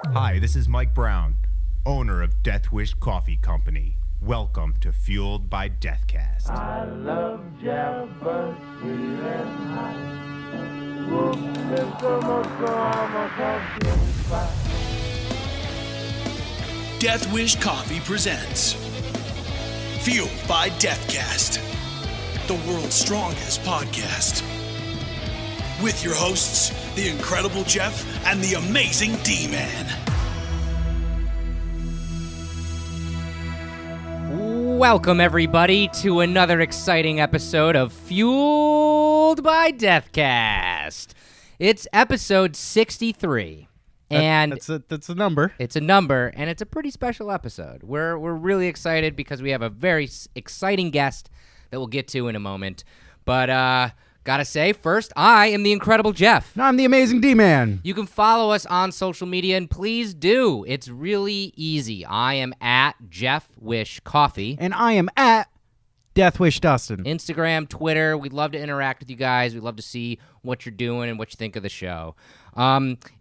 Hi, this is Mike Brown, owner of Death Wish Coffee Company. Welcome to Fueled by Deathcast. I love Jeff, but sweet and high. Whoop, Mr. Motorama coffee. Death Wish Coffee presents Fueled by Deathcast, the world's strongest podcast. With your hosts, the incredible Jeff and the amazing D-Man. Welcome, everybody, to another exciting episode of Fueled by Deathcast. It's episode 63. And that's a number. It's a number, and it's a pretty special episode. We're really excited because we have a very exciting guest that we'll get to in a moment. But gotta say, first, I am the incredible Jeff. No, I'm the amazing D-Man. You can follow us on social media, and please do. It's really easy. I am at Jeff Wish Coffee. And I am at Deathwish Dustin. Instagram, Twitter. We'd love to interact with you guys. We'd love to see what you're doing and what you think of the show.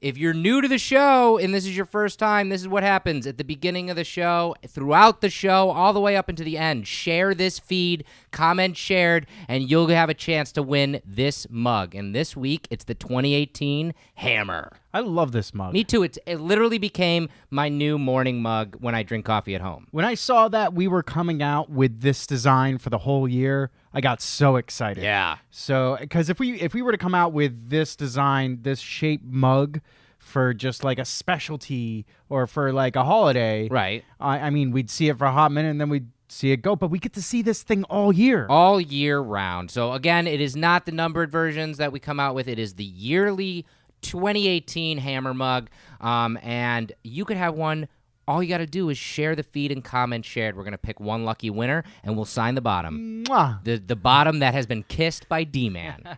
If you're new to the show and this is your first time, this is what happens at the beginning of the show, throughout the show, all the way up into the end. Share this feed, comment shared, and you'll have a chance to win this mug. And this week, it's the 2018 Hammer. I love this mug. Me too. It literally became my new morning mug when I drink coffee at home. When I saw that we were coming out with this design for the whole year, I got so excited. Yeah. So, because if we were to come out with this design, this shape mug for just like a specialty or for like a holiday, Right. I mean, we'd see it for a hot minute and then we'd see it go, but we get to see this thing all year. All year round. So again, it is not the numbered versions that we come out with. It is the yearly 2018 Hammer mug, and you could have one. All you got to do is share the feed and comment shared. We're going to pick one lucky winner, and we'll sign the bottom. Mwah. The bottom that has been kissed by D-Man.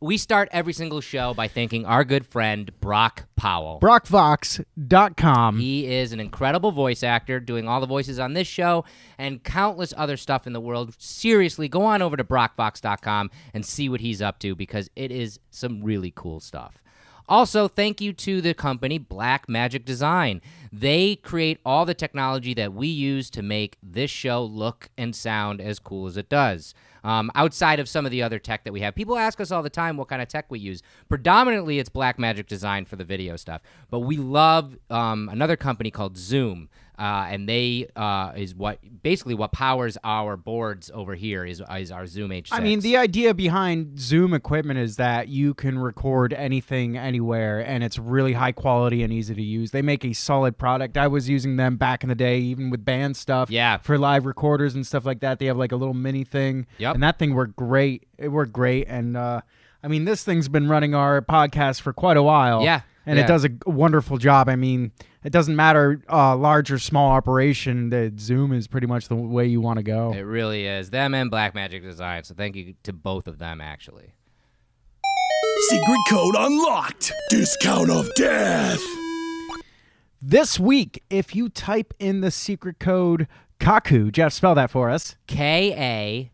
We start every single show by thanking our good friend, Brock Powell. BrockVox.com. He is an incredible voice actor, doing all the voices on this show and countless other stuff in the world. Seriously, go on over to BrockVox.com and see what he's up to because it is some really cool stuff. Also, thank you to the company Black Magic Design. They create all the technology that we use to make this show look and sound as cool as it does. Outside of some of the other tech that we have. People ask us all the time what kind of tech we use. Predominantly, it's Black Magic Design for the video stuff. But we love another company called Zoom. And they is what powers our boards over here is our Zoom H6. I mean, the idea behind Zoom equipment is that you can record anything, anywhere, and it's really high quality and easy to use. They make a solid product. I was using them back in the day, even with band stuff. Yeah. For live recorders and stuff like that. They have like a little mini thing. Yep. And that thing worked great. It worked great. And, I mean, this thing's been running our podcast for quite a while. Yeah. And it does a wonderful job. I mean, it doesn't matter large or small operation. The Zoom is pretty much the way you want to go. It really is. Them and Black Magic Design. So thank you to both of them, actually. Secret code unlocked. Discount of death. This week, if you type in the secret code Kaku, Jeff, spell that for us. KAKU.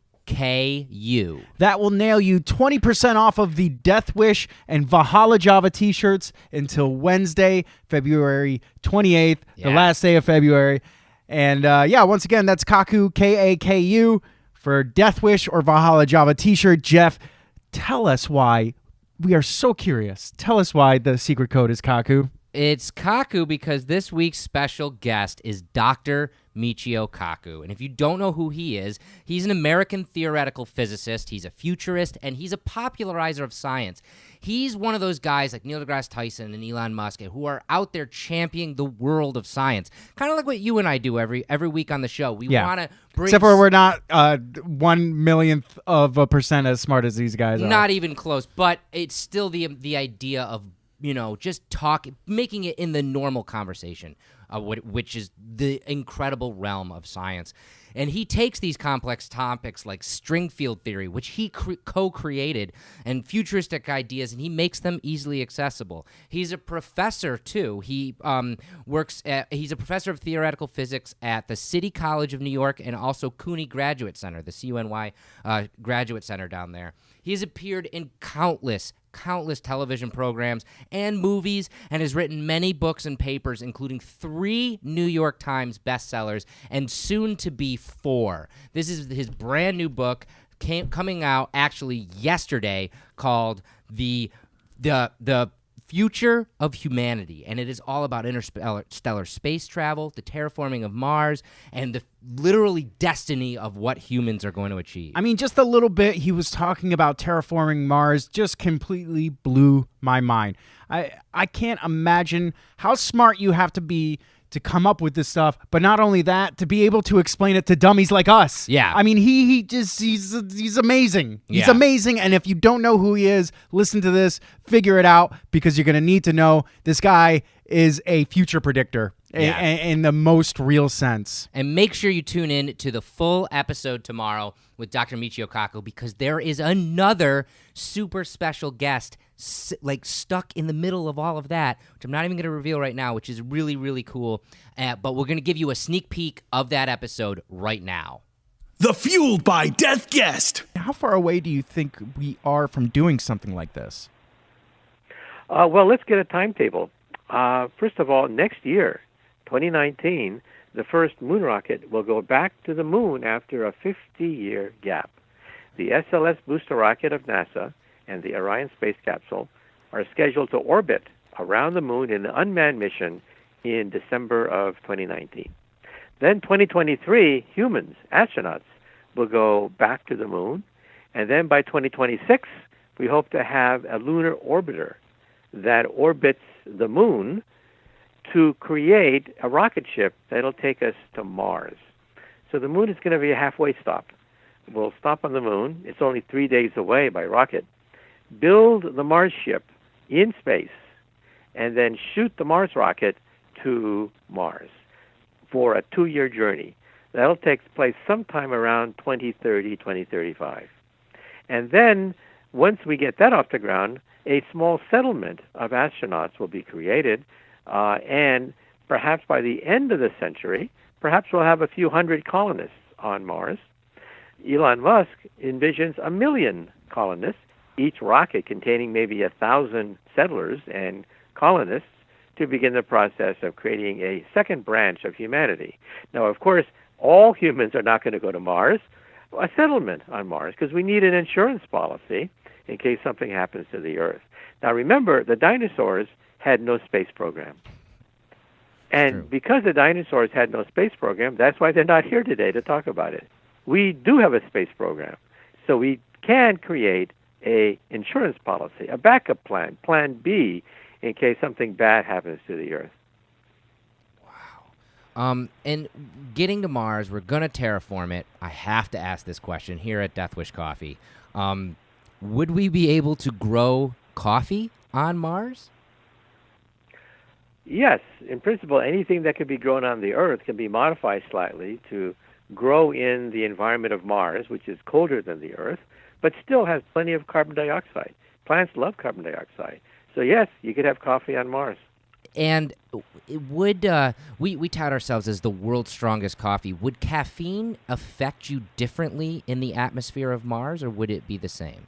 That will nail you 20% off of the Death Wish and Valhalla Java t-shirts until Wednesday, February 28th, the last day of February. And once again, that's Kaku, Kaku, for Death Wish or Valhalla Java t-shirt. Jeff, tell us why. We are so curious. Tell us why the secret code is Kaku. It's Kaku because this week's special guest is Dr. Michio Kaku. And if you don't know who he is, he's an American theoretical physicist, he's a futurist, and he's a popularizer of science. He's one of those guys like Neil deGrasse Tyson and Elon Musk who are out there championing the world of science. Kind of like what you and I do every week on the show. We want to bring... Except for we're not 1/1,000,000th of a percent as smart as these guys are. Not even close, but it's still the idea of just making it in the normal conversation, which is the incredible realm of science. And he takes these complex topics like string field theory, which he co-created, and futuristic ideas, and he makes them easily accessible. He's a professor, too. He's a professor of theoretical physics at the City College of New York and also CUNY Graduate Center, the CUNY Graduate Center down there. He has appeared in countless television programs and movies and has written many books and papers, including 3 New York Times bestsellers and soon to be 4. This is his brand new book coming out actually yesterday called The Future of Humanity, and it is all about interstellar space travel, the terraforming of Mars, and the literally destiny of what humans are going to achieve. I mean, just a little bit he was talking about terraforming Mars just completely blew my mind. I can't imagine how smart you have to be to come up with this stuff, but not only that, to be able to explain it to dummies like us. Yeah. I mean, he's amazing. He's Yeah. amazing, and if you don't know who he is, listen to this, figure it out, because you're going to need to know this guy is a future predictor in the most real sense. And make sure you tune in to the full episode tomorrow with Dr. Michio Kaku, because there is another super special guest stuck in the middle of all of that, which I'm not even going to reveal right now, which is really, really cool. But we're going to give you a sneak peek of that episode right now. The Fueled by Death guest. How far away do you think we are from doing something like this? Well, let's get a timetable. First of all, next year, 2019, the first moon rocket will go back to the moon after a 50-year gap. The SLS booster rocket of NASA and the Orion space capsule are scheduled to orbit around the moon in an unmanned mission in December of 2019. Then 2023, humans, astronauts, will go back to the moon. And then by 2026, we hope to have a lunar orbiter that orbits the moon to create a rocket ship that'll take us to Mars. So the moon is going to be a halfway stop. We'll stop on the moon. It's only 3 days away by rocket. Build the Mars ship in space, and then shoot the Mars rocket to Mars for a 2-year journey. That'll take place sometime around 2030, 2035. And then, once we get that off the ground, a small settlement of astronauts will be created, and perhaps by the end of the century, perhaps we'll have a few hundred colonists on Mars. Elon Musk envisions 1 million colonists, each rocket containing maybe 1,000 settlers and colonists, to begin the process of creating a second branch of humanity. Now, of course, all humans are not going to go to Mars, a settlement on Mars, because we need an insurance policy in case something happens to the Earth. Now, remember, the dinosaurs had no space program. And because the dinosaurs had no space program, that's why they're not here today to talk about it. We do have a space program, so we can create a insurance policy, a backup plan, Plan B, in case something bad happens to the Earth. And getting to Mars, we're going to terraform it. I have to ask this question here at Death Wish Coffee. Would we be able to grow coffee on Mars? Yes. In principle, anything that can be grown on the Earth can be modified slightly to grow in the environment of Mars, which is colder than the Earth, but still has plenty of carbon dioxide. Plants love carbon dioxide. So yes, you could have coffee on Mars. And would we tout ourselves as the world's strongest coffee? Would caffeine affect you differently in the atmosphere of Mars, or would it be the same?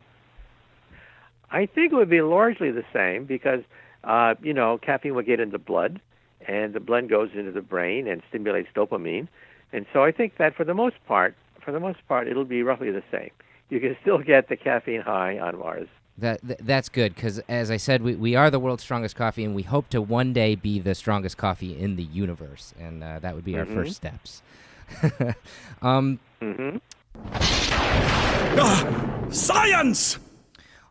I think it would be largely the same because, caffeine will get into blood, and the blood goes into the brain and stimulates dopamine. And so I think that for the most part, it'll be roughly the same. You can still get the caffeine high on Mars. That's good, because as I said, we are the world's strongest coffee, and we hope to one day be the strongest coffee in the universe, and that would be our first steps. Science!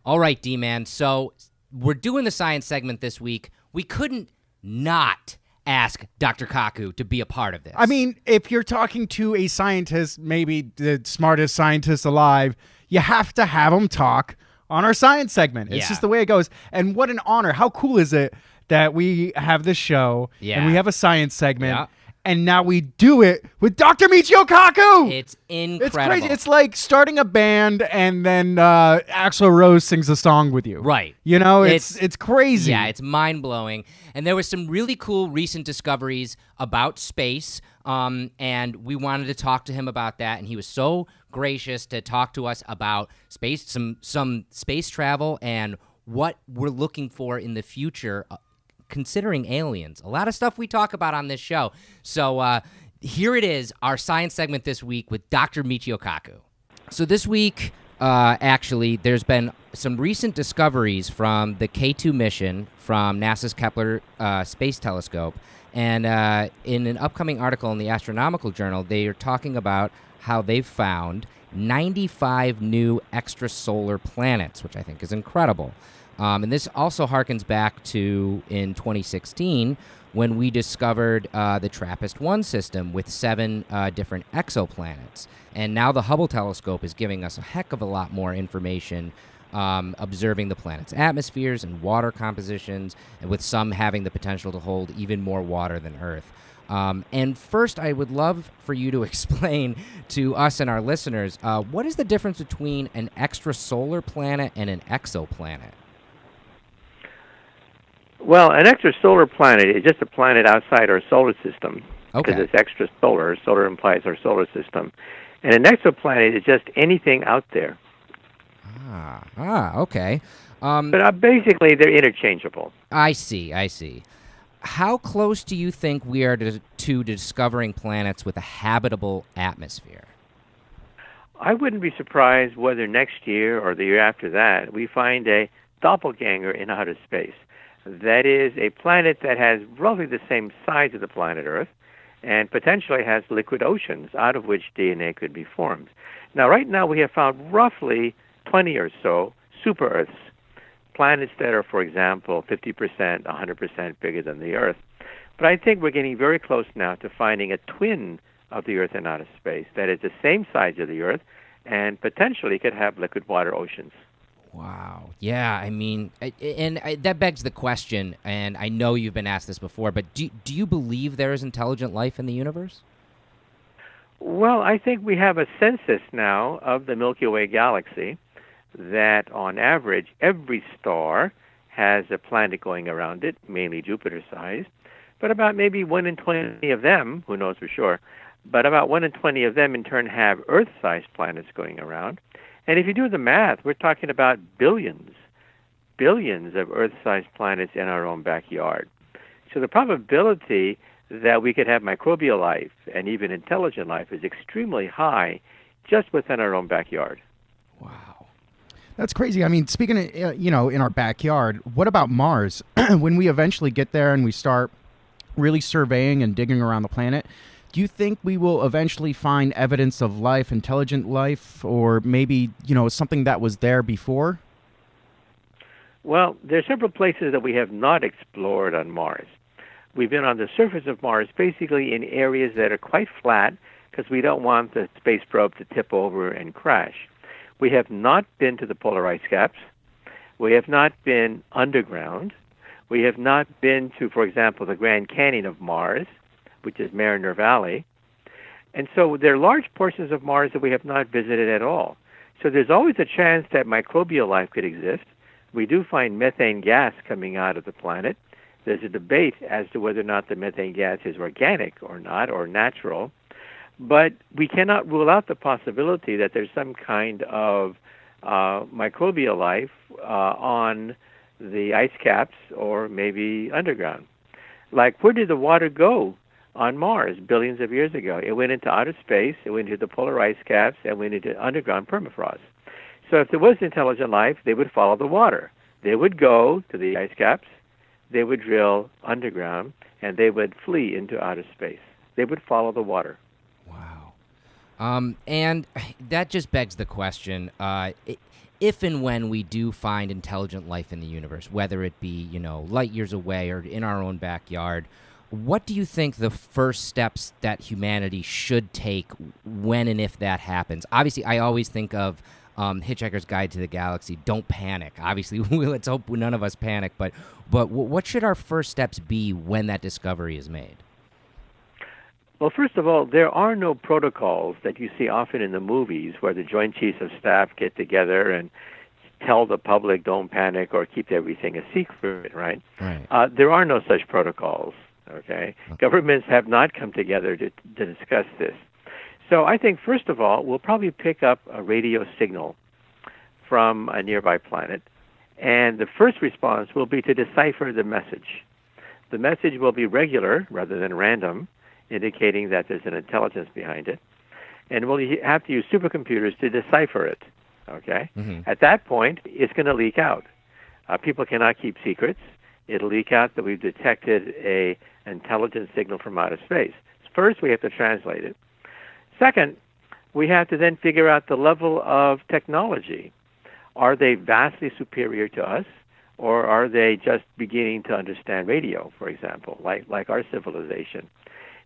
All right, D-Man, so we're doing the science segment this week. We couldn't not ask Dr. Kaku to be a part of this. I mean, if you're talking to a scientist, maybe the smartest scientist alive, you have to have him talk on our science segment. It's just the way it goes. And what an honor. How cool is it that we have this show and we have a science segment and now we do it with Dr. Michio Kaku. It's incredible. It's crazy. It's like starting a band and then Axl Rose sings a song with you. Right. You know, it's crazy. Yeah, it's mind-blowing. And there was some really cool recent discoveries about space. And we wanted to talk to him about that, and he was so gracious to talk to us about space, some space travel, and what we're looking for in the future, considering aliens. A lot of stuff we talk about on this show. So here it is, our science segment this week with Dr. Michio Kaku. So this week, actually, there's been some recent discoveries from the K2 mission from NASA's Kepler Space Telescope. And in an upcoming article in the Astronomical Journal, they are talking about how they've found 95 new extrasolar planets, which I think is incredible. And this also harkens back to in 2016 when we discovered the TRAPPIST-1 system with 7 different exoplanets. And now the Hubble telescope is giving us a heck of a lot more information observing the planet's atmospheres and water compositions, and with some having the potential to hold even more water than Earth. And first, I would love for you to explain to us and our listeners, what is the difference between an extrasolar planet and an exoplanet? Well, an extrasolar planet is just a planet outside our solar system. Okay. Because it's extrasolar. Solar implies our solar system. And an exoplanet is just anything out there. Okay. But basically, they're interchangeable. I see. How close do you think we are to discovering planets with a habitable atmosphere? I wouldn't be surprised whether next year or the year after that we find a doppelganger in outer space. That is, a planet that has roughly the same size as the planet Earth and potentially has liquid oceans out of which DNA could be formed. Now, right now, we have found roughly 20 or so super-Earths, planets that are, for example, 50%, 100% bigger than the Earth. But I think we're getting very close now to finding a twin of the Earth in outer space that is the same size as the Earth and potentially could have liquid water oceans. Wow. Yeah, I mean, that begs the question, and I know you've been asked this before, but do you believe there is intelligent life in the universe? Well, I think we have a census now of the Milky Way galaxy that, on average, every star has a planet going around it, mainly Jupiter-sized, but about maybe 1 in 20 of them, who knows for sure, but about 1 in 20 of them in turn have Earth-sized planets going around. And if you do the math, we're talking about billions of Earth-sized planets in our own backyard. So the probability that we could have microbial life and even intelligent life is extremely high just within our own backyard. Wow. That's crazy. I mean, speaking of, in our backyard, what about Mars? When we eventually get there and we start really surveying and digging around the planet, do you think we will eventually find evidence of life, intelligent life, or maybe, something that was there before? Well, there are several places that we have not explored on Mars. We've been on the surface of Mars basically in areas that are quite flat because we don't want the space probe to tip over and crash. We have not been to the polar ice caps. We have not been underground. We have not been to, for example, the Grand Canyon of Mars, which is Mariner Valley. And so there are large portions of Mars that we have not visited at all. So there's always a chance that microbial life could exist. We do find methane gas coming out of the planet. There's a debate as to whether or not the methane gas is organic or not, or natural. But we cannot rule out the possibility that there's some kind of microbial life on the ice caps or maybe underground. Like, where did the water go on Mars billions of years ago? It went into outer space, it went into the polar ice caps, and went into underground permafrost. So if there was intelligent life, they would follow the water. They would go to the ice caps, they would drill underground, and they would flee into outer space. They would follow the water. Wow. And that just begs the question, if and when we do find intelligent life in the universe, whether it be, light years away or in our own backyard, what do you think the first steps that humanity should take when and if that happens? Obviously, I always think of Hitchhiker's Guide to the Galaxy. Don't panic. Obviously, let's hope none of us panic. But what should our first steps be when that discovery is made? Well, first of all, there are no protocols that you see often in the movies where the Joint Chiefs of Staff get together and tell the public don't panic or keep everything a secret, right? Right. There are no such protocols. Okay? Governments have not come together to discuss this. So I think, first of all, we'll probably pick up a radio signal from a nearby planet, and the first response will be to decipher the message. The message will be regular rather than random, indicating that there's an intelligence behind it, and we'll have to use supercomputers to decipher it. Okay? At that point, it's going to leak out. People cannot keep secrets. It'll leak out that we've detected an intelligence signal from outer space. First, we have to translate it. Second, we have to then figure out the level of technology. Are they vastly superior to us, or are they just beginning to understand radio, for example, like our civilization?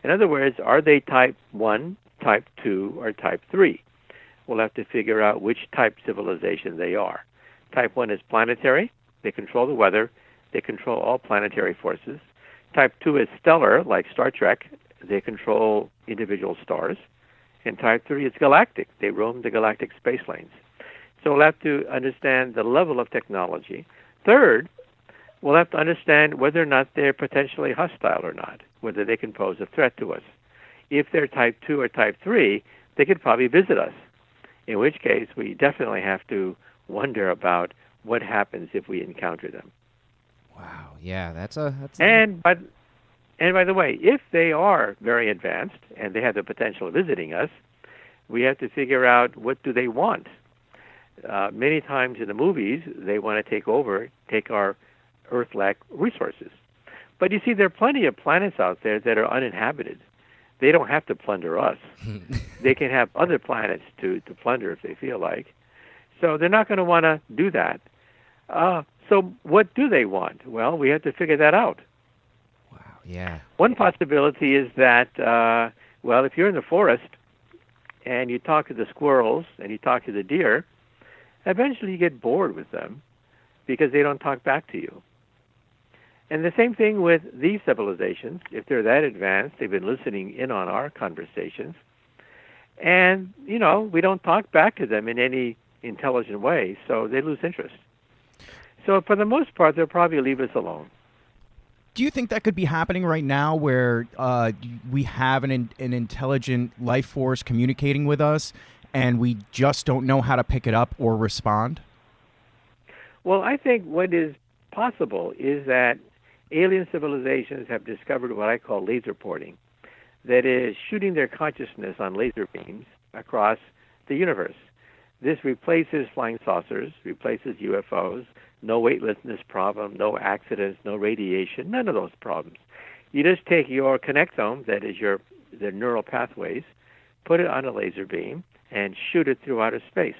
In other words, are they type 1, type 2, or type 3? We'll have to figure out which type civilization they are. Type 1 is planetary. They control the weather. They control all planetary forces. Type 2 is stellar, like Star Trek. They control individual stars. And type 3 is galactic. They roam the galactic space lanes. So we'll have to understand the level of technology. Third, we'll have to understand whether or not they're potentially hostile or not, whether they can pose a threat to us. If they're type 2 or type 3, they could probably visit us, in which case we definitely have to wonder about what happens if we encounter them. Wow, yeah, that's And by the way, if they are very advanced and they have the potential of visiting us, we have to figure out what do they want. Many times in the movies, they want to take our Earth-like resources. But you see, there are plenty of planets out there that are uninhabited. They don't have to plunder us. They can have other planets to plunder if they feel like. So they're not going to want to do that. So what do they want? Well, we have to figure that out. Wow, yeah. One possibility is that, if you're in the forest and you talk to the squirrels and you talk to the deer, eventually you get bored with them because they don't talk back to you. And the same thing with these civilizations. If they're that advanced, they've been listening in on our conversations. And, we don't talk back to them in any intelligent way, so they lose interest. So for the most part, they'll probably leave us alone. Do you think that could be happening right now where we have an intelligent life force communicating with us and we just don't know how to pick it up or respond? Well, I think what is possible is that alien civilizations have discovered what I call laser porting. That is, shooting their consciousness on laser beams across the universe. This replaces flying saucers, replaces UFOs, no weightlessness problem, no accidents, no radiation, none of those problems. You just take your connectome, that is the neural pathways, put it on a laser beam, and shoot it through outer space.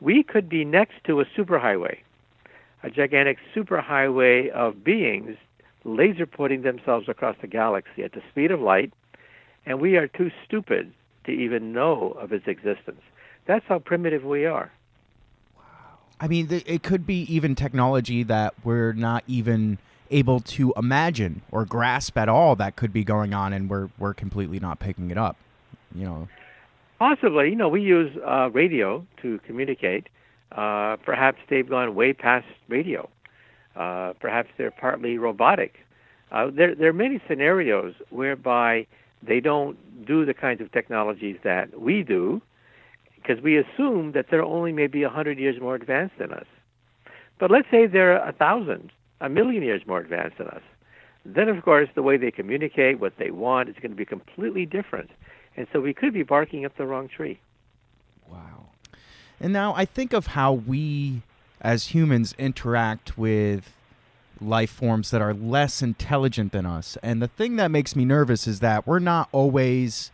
We could be next to a superhighway, a gigantic superhighway of beings laser putting themselves across the galaxy at the speed of light, and we are too stupid to even know of its existence. That's how primitive we are. I mean, it could be even technology that we're not even able to imagine or grasp at all that could be going on, and we're completely not picking it up, Possibly. We use radio to communicate. Perhaps they've gone way past radio. Perhaps they're partly robotic. There are many scenarios whereby they don't do the kinds of technologies that we do, because we assume that they're only maybe 100 years more advanced than us. But let's say they're 1,000, 1,000,000 years more advanced than us. Then, of course, the way they communicate, what they want, is going to be completely different. And so we could be barking up the wrong tree. Wow. And now I think of how we, as humans, interact with life forms that are less intelligent than us. And the thing that makes me nervous is that we're not always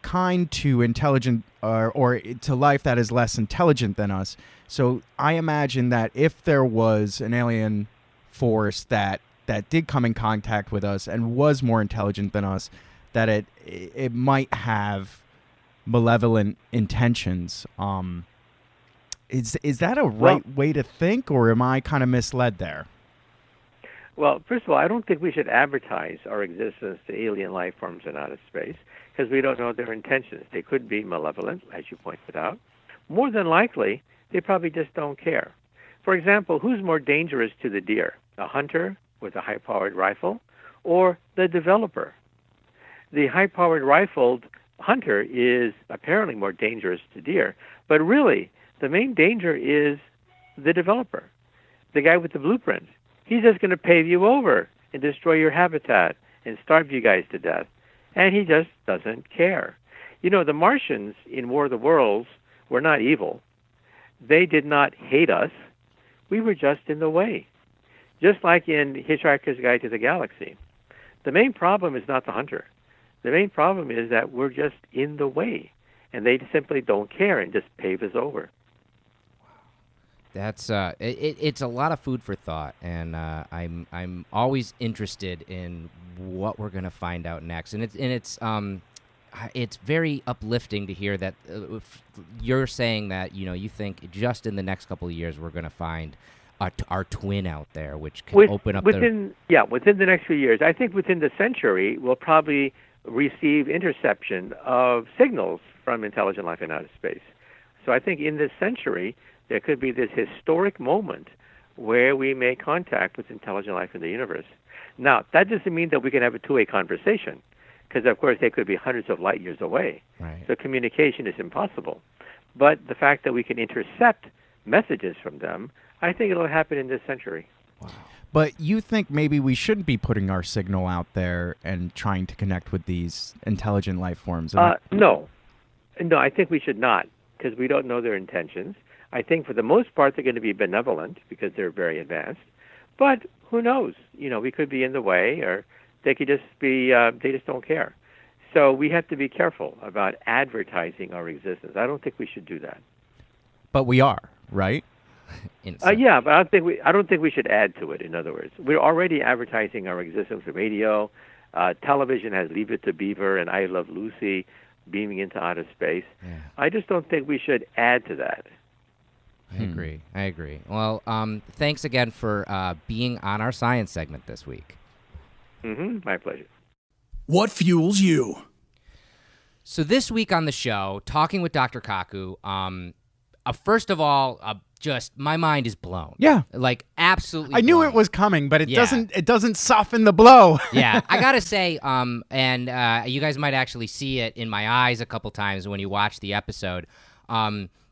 kind to intelligent or to life that is less intelligent than us. So I imagine that if there was an alien force that did come in contact with us and was more intelligent than us, that it might have malevolent intentions. Is that a right way to think, or am I kind of misled there? Well, first of all, I don't think we should advertise our existence to alien life forms in outer space, because we don't know their intentions. They could be malevolent, as you pointed out. More than likely, they probably just don't care. For example, who's more dangerous to the deer? A hunter with a high-powered rifle, or the developer. The high-powered rifled hunter is apparently more dangerous to deer, but really the main danger is the developer, the guy with the blueprint. He's just going to pave you over and destroy your habitat and starve you guys to death. And he just doesn't care. You know, the Martians in War of the Worlds were not evil. They did not hate us. We were just in the way. Just like in Hitchhiker's Guide to the Galaxy. The main problem is not the hunter. The main problem is that we're just in the way, and they simply don't care and just pave us over. That's it's a lot of food for thought, and I'm always interested in what we're gonna find out next, and it's very uplifting to hear that you're saying that you think just in the next couple of years we're gonna find our twin out there, which can open up within the next few years. I think within the century we'll probably receive interception of signals from intelligent life in outer space. So I think in this century there could be this historic moment where we make contact with intelligent life in the universe. Now, that doesn't mean that we can have a two-way conversation, because, of course, they could be hundreds of light years away. Right. So communication is impossible. But the fact that we can intercept messages from them, I think it'll happen in this century. Wow. But you think maybe we shouldn't be putting our signal out there and trying to connect with these intelligent life forms? No, I think we should not, because we don't know their intentions. I think for the most part they're going to be benevolent because they're very advanced. But who knows? We could be in the way, or they could just be, they just don't care. So we have to be careful about advertising our existence. I don't think we should do that. But we are, right? Yeah, but I don't think we should add to it. In other words, we're already advertising our existence with radio. Television has Leave It to Beaver and I Love Lucy beaming into outer space. Yeah. I just don't think we should add to that. I agree. Well, thanks again for being on our science segment this week. My pleasure. What fuels you? So this week on the show, talking with Dr. Kaku, first of all, just my mind is blown. Yeah. Like absolutely I knew blown. it was coming, but it doesn't soften the blow. Yeah. I got to say, and you guys might actually see it in my eyes a couple times when you watch the episode.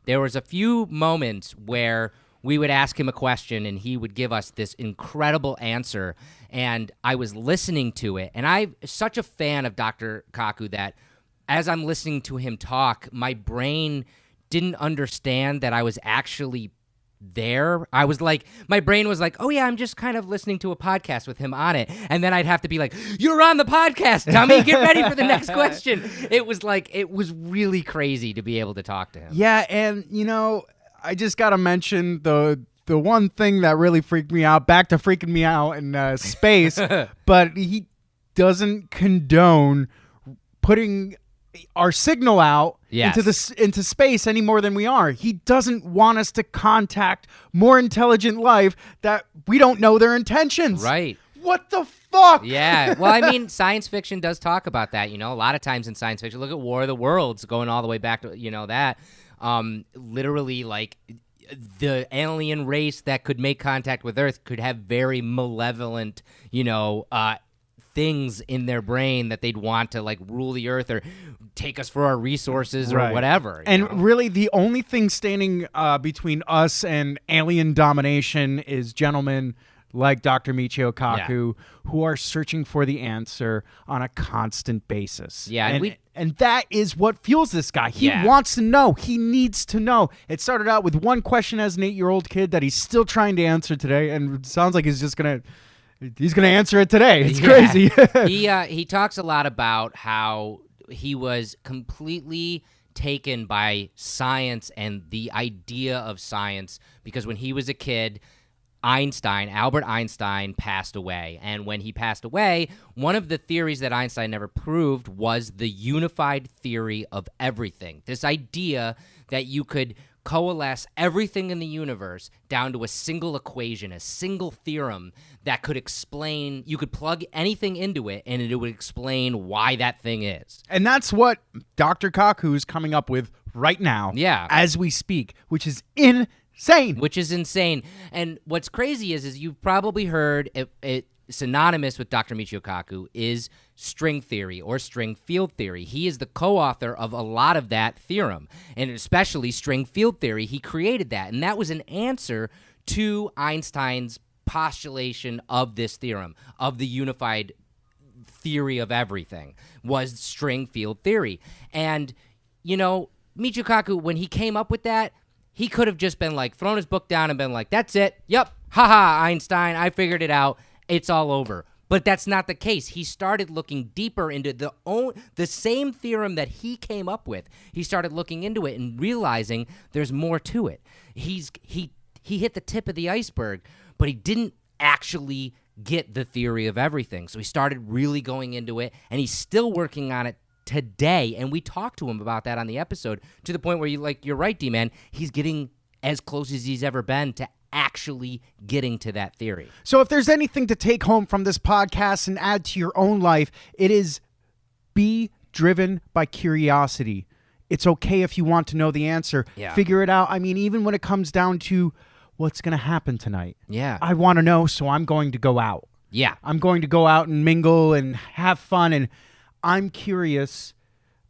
There was a few moments where we would ask him a question and he would give us this incredible answer, and I was listening to it, and I'm such a fan of Dr. Kaku that as I'm listening to him talk, my brain didn't understand that I was actually there. I was like, my brain was like, oh yeah, I'm just kind of listening to a podcast with him on it. And then I'd have to be like, you're on the podcast, dummy, get ready for the next question. It was really crazy to be able to talk to him. Yeah, and I just got to mention the one thing that really freaked me out, back to freaking me out in space, but he doesn't condone putting our signal out into space any more than we are. He doesn't want us to contact more intelligent life that we don't know their intentions. Right. What the fuck? Yeah. Well, I mean, science fiction does talk about that. A lot of times in science fiction, look at War of the Worlds, going all the way back to that. Literally, like, the alien race that could make contact with Earth could have very malevolent, things in their brain that they'd want to like rule the Earth or take us for our resources or whatever. And really the only thing standing between us and alien domination is gentlemen like Dr. Michio Kaku who are searching for the answer on a constant basis. Yeah, and that is what fuels this guy. He wants to know. He needs to know. It started out with one question as an 8-year-old kid that he's still trying to answer today, and it sounds like he's going to answer it today. It's crazy. He talks a lot about how he was completely taken by science and the idea of science because when he was a kid, Albert Einstein passed away. And when he passed away, one of the theories that Einstein never proved was the unified theory of everything. This idea that you could coalesce everything in the universe down to a single equation, a single theorem that could explain, you could plug anything into it and it would explain why that thing is. And that's what Dr. Kaku is coming up with right now as we speak, which is insane. And what's crazy is you've probably heard it synonymous with Dr. Michio Kaku is string theory or string field theory. He is the co-author of a lot of that theorem, and especially string field theory. He created that, and that was an answer to Einstein's postulation of this theorem, of the unified theory of everything, was string field theory. And, Michio Kaku, when he came up with that, he could have just been like, thrown his book down and been like, that's it. Yep. Haha, Einstein, I figured it out. It's all over. But that's not the case. He started looking deeper into the same theorem that he came up with. He started looking into it and realizing there's more to it. He hit the tip of the iceberg, but he didn't actually get the theory of everything. So he started really going into it, and he's still working on it today. And we talked to him about that on the episode, to the point where you're right, D-Man, he's getting as close as he's ever been to actually getting to that theory. So if there's anything to take home from this podcast and add to your own life, it is be driven by curiosity. It's okay if you want to know the answer. Yeah. Figure it out. I mean, even when it comes down to what's going to happen tonight. Yeah. I want to know, so I'm going to go out. Yeah. I'm going to go out and mingle and have fun, and I'm curious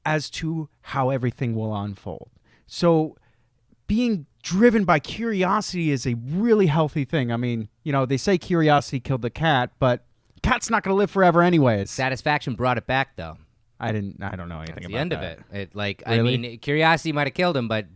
as to how everything will unfold. So being driven by curiosity is a really healthy thing. I mean, they say curiosity killed the cat, but cat's not going to live forever anyways. Satisfaction brought it back, though. I don't know anything about That's the end that. of it. Really? I mean, curiosity might have killed him, but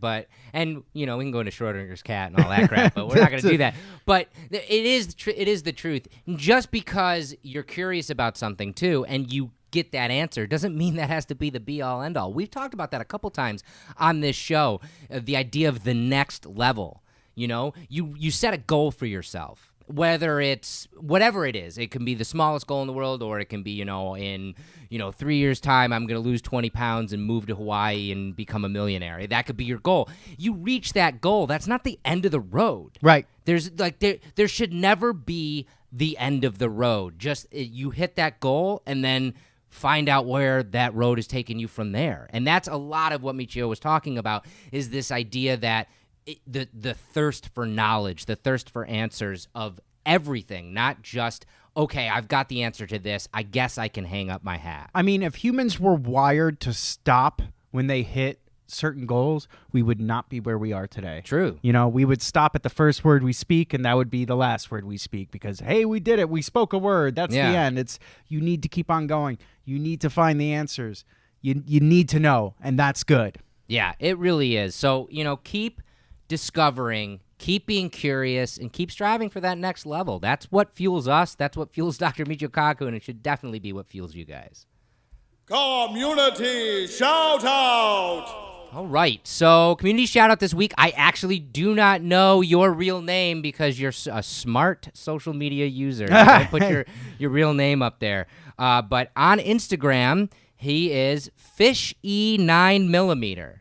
and we can go into Schrodinger's cat and all that crap, but we're not going to do that. But it is the truth. Just because you're curious about something too, and you get that answer, doesn't mean that has to be the be-all, end-all. We've talked about that a couple times on this show, the idea of the next level. You set a goal for yourself, whether it's whatever it is. It can be the smallest goal in the world, or it can be, in 3 years' time, I'm going to lose 20 pounds and move to Hawaii and become a millionaire. That could be your goal. You reach that goal. That's not the end of the road. Right. There should never be the end of the road. Just you hit that goal and then find out where that road is taking you from there. And that's a lot of what Michio was talking about, is this idea that the thirst for knowledge, the thirst for answers of everything, not just, okay, I've got the answer to this, I guess I can hang up my hat. I mean, if humans were wired to stop when they hit certain goals, we would not be where we are today. True. We would stop at the first word we speak, and that would be the last word we speak, because, hey, we did it. We spoke a word. That's the end. You need to keep on going. You need to find the answers. You need to know, and that's good. Yeah, it really is. So, keep discovering, keep being curious, and keep striving for that next level. That's what fuels us. That's what fuels Dr. Michio Kaku, and it should definitely be what fuels you guys. Community shout out! All right, so community shout out this week. I actually do not know your real name because you're a smart social media user. Don't put your real name up there. But on Instagram, he is FishE9mm.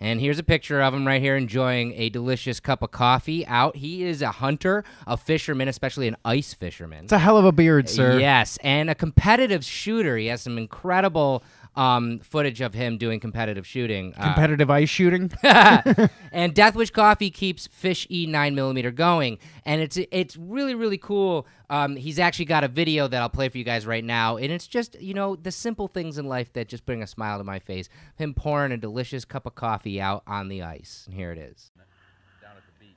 And here's a picture of him right here enjoying a delicious cup of coffee out. He is a hunter, a fisherman, especially an ice fisherman. It's a hell of a beard, sir. Yes, and a competitive shooter. He has some incredible footage of him doing competitive shooting. Competitive ice shooting. And Death Wish Coffee keeps FishE9mm going, and it's really, really cool. He's actually got a video that I'll play for you guys right now, and it's just, the simple things in life that just bring a smile to my face. Him pouring a delicious cup of coffee out on the ice, and here it is. Down at the beach.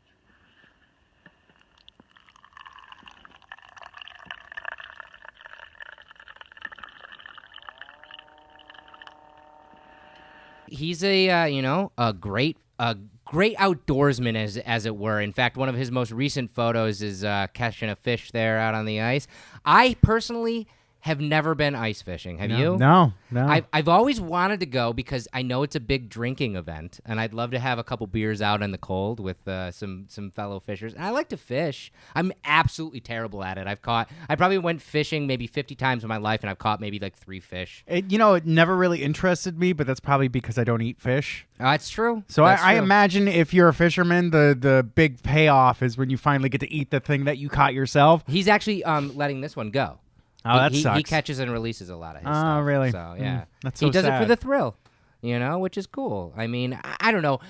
He's a great outdoorsman, as it were. In fact, one of his most recent photos is catching a fish there out on the ice. I personally have never been ice fishing. Have you? No. I've always wanted to go because I know it's a big drinking event, and I'd love to have a couple beers out in the cold with some fellow fishers. And I like to fish. I'm absolutely terrible at it. I probably went fishing maybe 50 times in my life, and I've caught maybe like 3 fish. It never really interested me, but that's probably because I don't eat fish. That's true. So I imagine if you're a fisherman, the big payoff is when you finally get to eat the thing that you caught yourself. He's actually letting this one go. Oh, that sucks. He catches and releases a lot of his stuff. Oh, really? So, yeah. That's so He does sad. it for the thrill, which is cool. I mean, I don't know.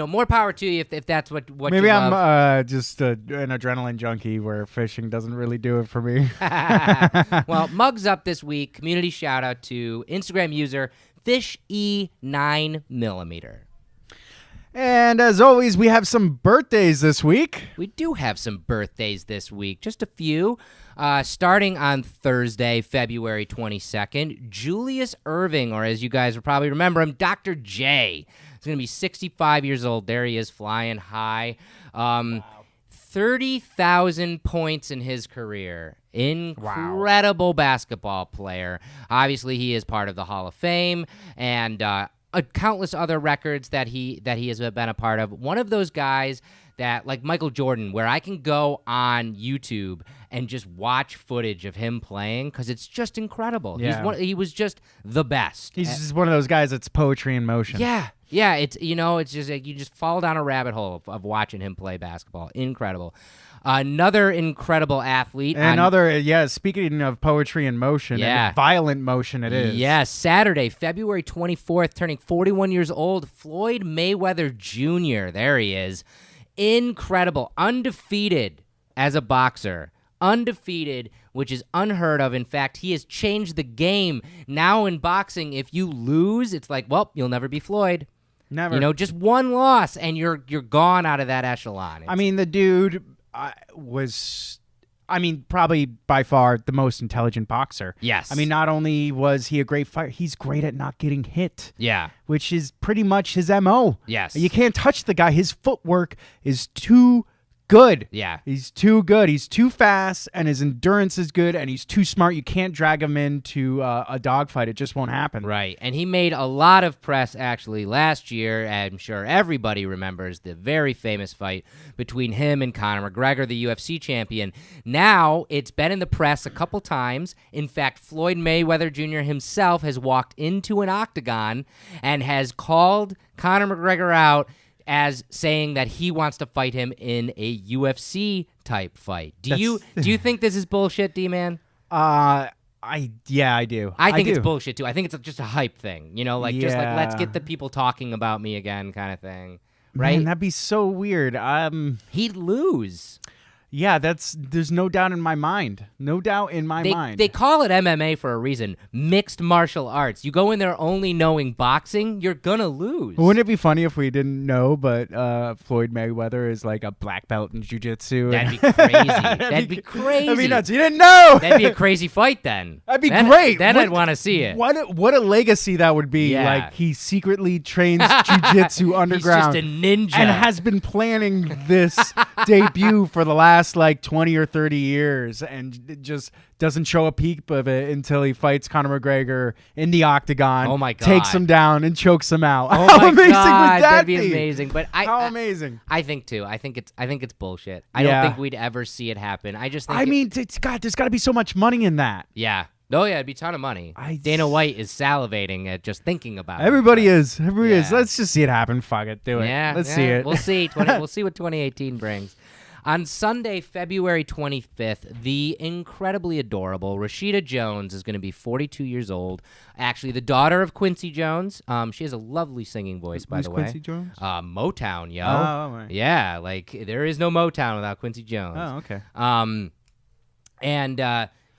more power to you if that's what Maybe you I'm love. just an adrenaline junkie where fishing doesn't really do it for me. Well, mugs up this week. Community shout out to Instagram user FishE9mm. And as always, we have some birthdays this week. We do have some birthdays this week, just a few. Starting on Thursday, February 22nd, Julius Erving, or as you guys will probably remember him, Dr. J. He's going to be 65 years old. There he is, flying high. 30,000 points in his career. Incredible basketball player. Obviously, he is part of the Hall of Fame, and countless other records that he has been a part of. One of those guys that, like Michael Jordan, where I can go on YouTube and just watch footage of him playing because it's just incredible. Yeah. He was just the best. He's just one of those guys that's poetry in motion. Yeah. Yeah, it's just like you just fall down a rabbit hole of watching him play basketball. Incredible. Another incredible athlete. Speaking of poetry in motion, and violent motion it is. Yes, Saturday, February 24th, turning 41 years old, Floyd Mayweather Jr. There he is. Incredible. Undefeated as a boxer. Undefeated, which is unheard of. In fact, he has changed the game. Now in boxing, if you lose, it's like, well, you'll never be Floyd. Never. Just one loss, and you're gone out of that echelon. I mean, the dude was, probably by far the most intelligent boxer. Yes. I mean, not only was he a great fighter, he's great at not getting hit. Yeah. Which is pretty much his MO. Yes. You can't touch the guy. His footwork is too good. Yeah. He's too good. He's too fast, and his endurance is good, and he's too smart. You can't drag him into a dogfight. It just won't happen. Right. And he made a lot of press, actually, last year. I'm sure everybody remembers the very famous fight between him and Conor McGregor, the UFC champion. Now, it's been in the press a couple times. In fact, Floyd Mayweather Jr. himself has walked into an octagon and has called Conor McGregor out as saying that he wants to fight him in a UFC type fight. Do you think this is bullshit, D-Man? I do. I think it's bullshit too. I think it's just a hype thing, just like let's get the people talking about me again kind of thing. Right? Man, that'd be so weird. He'd lose. Yeah, there's no doubt in my mind. No doubt in my mind. They call it MMA for a reason. Mixed martial arts. You go in there only knowing boxing, you're gonna lose. Wouldn't it be funny if we didn't know, but Floyd Mayweather is like a black belt in jiu-jitsu? That'd be crazy. That'd be crazy. That'd be nuts. You didn't know. That'd be a crazy fight then. That'd be great. Then I'd want to see it. What a legacy that would be. Yeah. Like he secretly trains jiu-jitsu underground. He's just a ninja. And has been planning this debut for the last 20 or 30 years, and it just doesn't show a peep of it until he fights Conor McGregor in the octagon. Oh my God. Takes him down and chokes him out. Oh How my amazing God, would that that'd be amazing. But how amazing. I think too. I think it's bullshit. I don't think we'd ever see it happen. I just think there's got to be so much money in that. Yeah. Oh yeah, it'd be a ton of money. Dana White is salivating at just thinking about it. Everybody is. Let's just see it happen. Fuck it. Do it. Yeah. Let's see it. We'll see. We'll see what 2018 brings. On Sunday, February 25th, the incredibly adorable Rashida Jones is going to be 42 years old. Actually, the daughter of Quincy Jones. She has a lovely singing voice, by the way. Quincy Jones? Motown, yo. Oh, right. Yeah, there is no Motown without Quincy Jones. Oh, okay.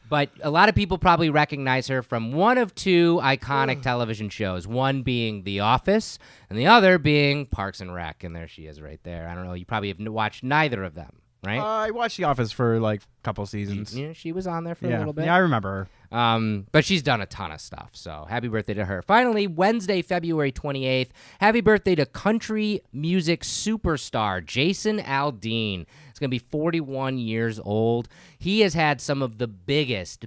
But a lot of people probably recognize her from one of two iconic television shows, one being The Office and the other being Parks and Rec. And there she is right there. I don't know. You probably have watched neither of them, right? I watched The Office for a couple seasons. She was on there for a little bit. Yeah, I remember her. But she's done a ton of stuff, so happy birthday to her. Finally, Wednesday, February 28th, happy birthday to country music superstar Jason Aldean. He's going to be 41 years old. He has had some of the biggest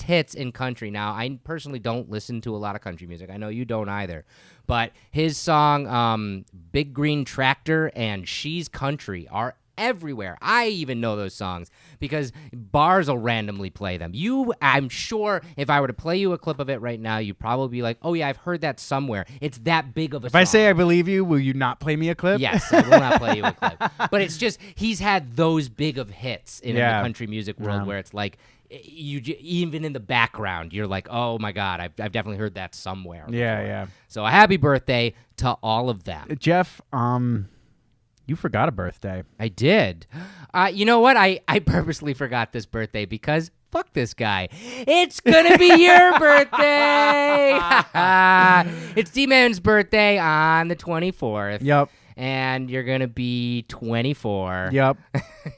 hits in country. Now, I personally don't listen to a lot of country music. I know you don't either. But his song, Big Green Tractor and She's Country are everywhere. I even know those songs because bars will randomly play them. I'm sure if I were to play you a clip of it right now, you'd probably be like, oh yeah, I've heard that somewhere. It's that big of a song. If I say I believe you, will you not play me a clip? Yes, I will not play you a clip. But it's just, he's had those big of hits in the country music world where it's like, even in the background, you're like, oh my God, I've definitely heard that somewhere. Yeah. So a happy birthday to all of them. Jeff, you forgot a birthday. I did. You know what? I purposely forgot this birthday because fuck this guy. It's going to be your birthday. It's D-Man's birthday on the 24th. Yep. And you're going to be 24. Yep.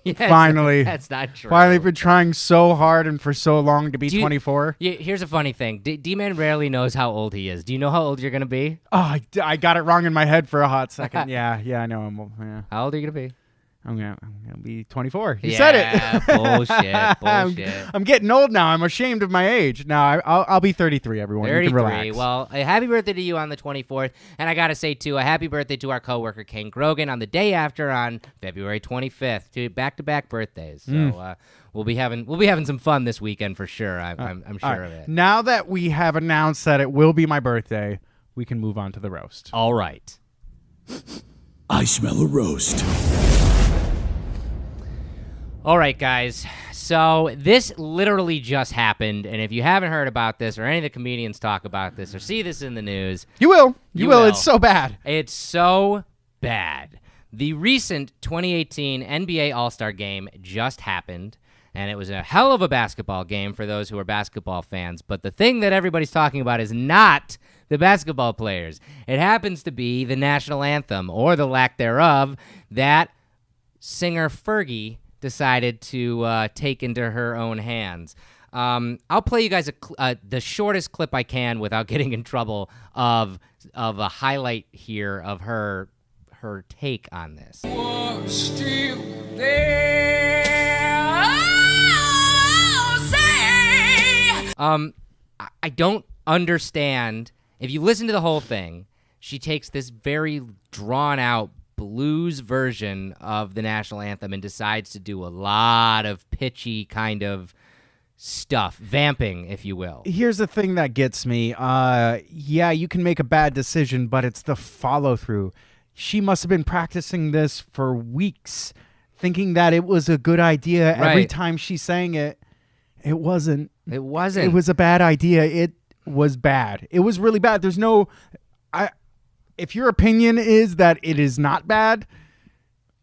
Yes, Finally. That's not true. Finally been trying so hard and for so long to be 24. Here's a funny thing. D-Man rarely knows how old he is. Do you know how old you're going to be? Oh, I got it wrong in my head for a hot second. Yeah, I know. How old are you going to be? I'm gonna be 24. You said it. Bullshit. I'm getting old now. I'm ashamed of my age. Now I'll be 33. Everyone, 33. You can relax. Well, a happy birthday to you on the 24th, and I gotta say too, a happy birthday to our coworker Kane Grogan on the day after, on February 25th. Two back-to-back birthdays. So we'll be having some fun this weekend for sure. I'm sure of it. Now that we have announced that it will be my birthday, we can move on to the roast. All right. I smell a roast. All right, guys. So this literally just happened, and if you haven't heard about this or any of the comedians talk about this or see this in the news, you will. You will. It's so bad. It's so bad. The recent 2018 NBA All-Star Game just happened, and it was a hell of a basketball game for those who are basketball fans. But the thing that everybody's talking about is not the basketball players. It happens to be the national anthem, or the lack thereof, that singer Fergie decided to take into her own hands. I'll play you guys the shortest clip I can without getting in trouble of a highlight here of her take on this. I don't understand. If you listen to the whole thing, she takes this very drawn out blues version of the national anthem and decides to do a lot of pitchy kind of stuff, vamping, if you will. Here's the thing that gets me. Yeah, you can make a bad decision, but it's the follow-through. She must have been practicing this for weeks, thinking that it was a good idea. Right. Every time she sang it, it wasn't. It wasn't. It was a bad idea. It was bad. It was really bad. There's no... If your opinion is that it is not bad,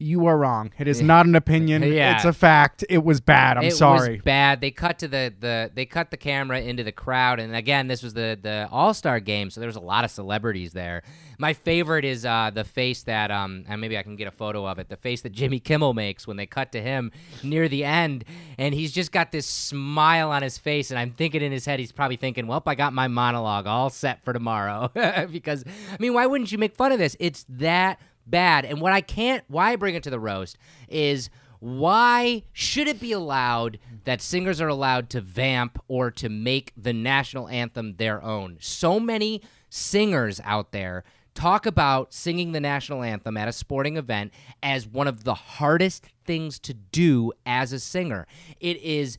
you are wrong. It is not an opinion. Yeah. It's a fact. It was bad. I'm sorry. It was bad. They cut to they cut the camera into the crowd, and again, this was the All-Star game, so there was a lot of celebrities there. My favorite is the face that and maybe I can get a photo of it. The face that Jimmy Kimmel makes when they cut to him near the end, and he's just got this smile on his face, and I'm thinking in his head he's probably thinking, "Well, I got my monologue all set for tomorrow." Because I mean, why wouldn't you make fun of this? It's that bad. And why I bring it to the roast is, why should it be allowed that singers are allowed to vamp or to make the national anthem their own? So many singers out there talk about singing the national anthem at a sporting event as one of the hardest things to do as a singer. It is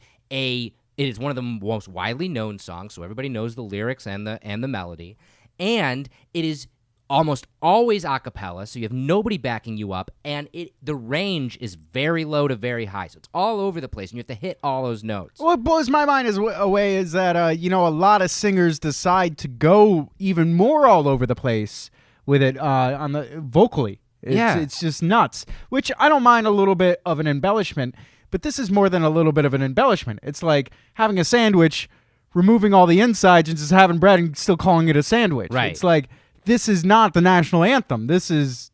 one of the most widely known songs, so everybody knows the lyrics and the melody, and it is almost always a cappella, so you have nobody backing you up, and the range is very low to very high, so it's all over the place, and you have to hit all those notes. What blows my mind away is that a lot of singers decide to go even more all over the place with it on the vocally. It's just nuts, which I don't mind a little bit of an embellishment, but this is more than a little bit of an embellishment. It's like having a sandwich, removing all the insides, and just having bread and still calling it a sandwich. Right. It's like, this is not the national anthem. This is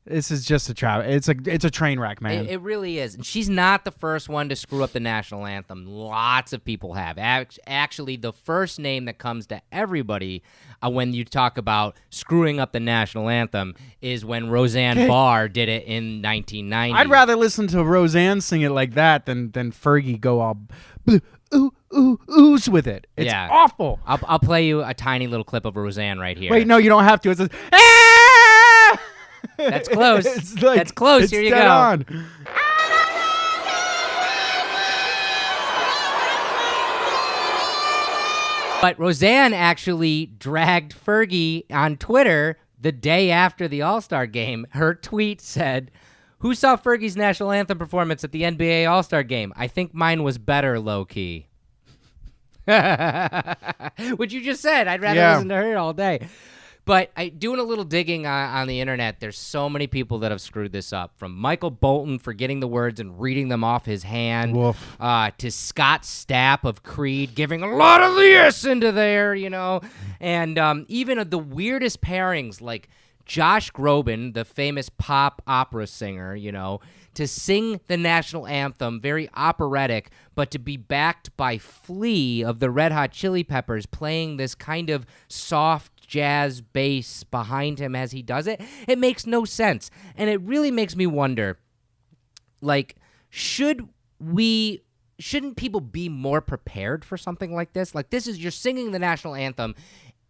just a it's a train wreck, man. It really is. And she's not the first one to screw up the national anthem. Lots of people have. Actually, the first name that comes to everybody when you talk about screwing up the national anthem is when Roseanne Barr did it in 1990. I'd rather listen to Roseanne sing it like that than Fergie go all ooze with it. It's awful. I'll play you a tiny little clip of Roseanne right here. Wait, no, you don't have to. It says, ah! That's close. That's close. It's Here you dead go. on. But Roseanne actually dragged Fergie on Twitter the day after the All-Star game. Her tweet said, "Who saw Fergie's national anthem performance at the NBA All-Star game? I think mine was better, low-key." Which you just said. I'd rather listen to her all day. But doing a little digging on the internet, there's so many people that have screwed this up. From Michael Bolton forgetting the words and reading them off his hand, to Scott Stapp of Creed giving a lot of the S into there, and even the weirdest pairings like Josh Groban, the famous pop opera singer, to sing the national anthem, very operatic, but to be backed by Flea of the Red Hot Chili Peppers playing this kind of soft jazz bass behind him as he does it. It makes no sense. And it really makes me wonder, shouldn't people be more prepared for something like this? Like, you're singing the national anthem,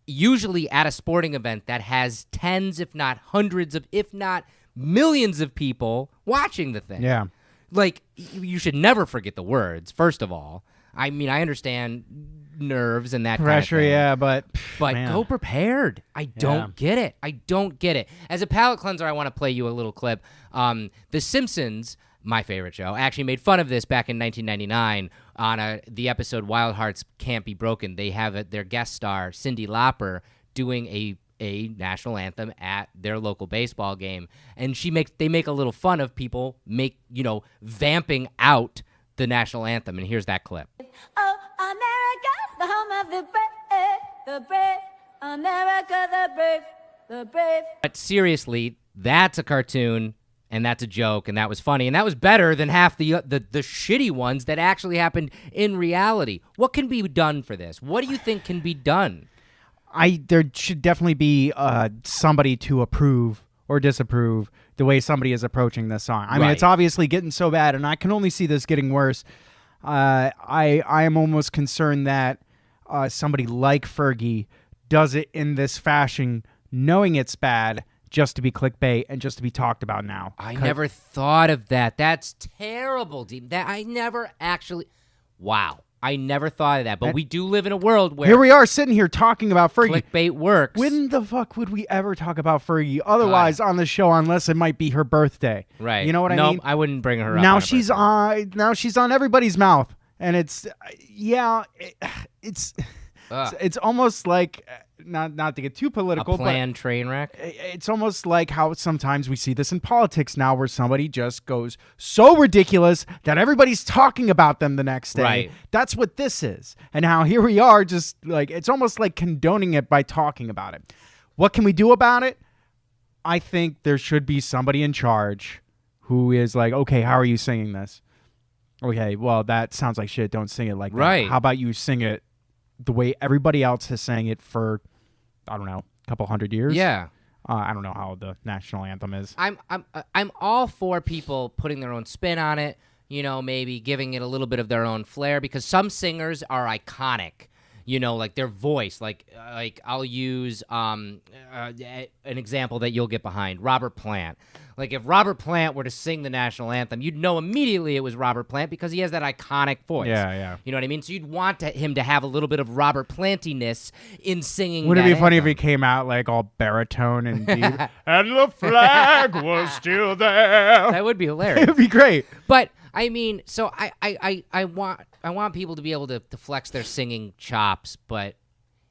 usually at a sporting event that has tens, if not hundreds of, if not millions of people watching the thing. Yeah. You should never forget the words, first of all. I mean, I understand nerves and that pressure, kind of thing. yeah, but man. Go prepared. I don't get it. As a palate cleanser, I want to play you a little clip. The Simpsons, my favorite show, actually made fun of this back in 1999 on the episode Wild Hearts Can't Be Broken. They have their guest star, Cyndi Lauper, doing a national anthem at their local baseball game, and they make a little fun of people vamping out the national anthem, and here's that clip. Oh, America's the home of the brave, America the brave. But seriously, that's a cartoon, and that's a joke, and that was funny, and that was better than half the shitty ones that actually happened in reality. What can be done for this? What do you think can be done? There should definitely be somebody to approve or disapprove the way somebody is approaching this song. I mean, it's obviously getting so bad, and I can only see this getting worse. I am almost concerned that somebody like Fergie does it in this fashion, knowing it's bad, just to be clickbait and just to be talked about now. I never thought of that. That's terrible, Deep. I never thought of that, but we do live in a world where... Here we are sitting here talking about Fergie. Clickbait works. When the fuck would we ever talk about Fergie otherwise on the show, unless it might be her birthday? Right. You know what I mean? No, I wouldn't bring her up. Now she's on everybody's mouth, and it's almost like... Not to get too political, a planned train wreck. It's almost like how sometimes we see this in politics now, where somebody just goes so ridiculous that everybody's talking about them the next day. Right. That's what this is. And how here we are, just like, it's almost like condoning it by talking about it. What can we do about it? I think there should be somebody in charge who is like, okay, how are you singing this? Okay, well, that sounds like shit. Don't sing it like right. that. How about you sing it the way everybody else has sang it for, I don't know, a couple hundred years? Yeah. I don't know how the national anthem is. I'm all for people putting their own spin on it, maybe giving it a little bit of their own flair, because some singers are iconic. Like their voice, like I'll use an example that you'll get behind, Robert Plant. Like if Robert Plant were to sing the national anthem, you'd know immediately it was Robert Plant because he has that iconic voice. Yeah. You know what I mean? So you'd want him to have a little bit of Robert Plantiness in singing. Wouldn't it be funny if anthem. he came out like all baritone and deep, and the flag was still there? That would be hilarious. It would be great. But I mean, so I want people to be able to flex their singing chops, but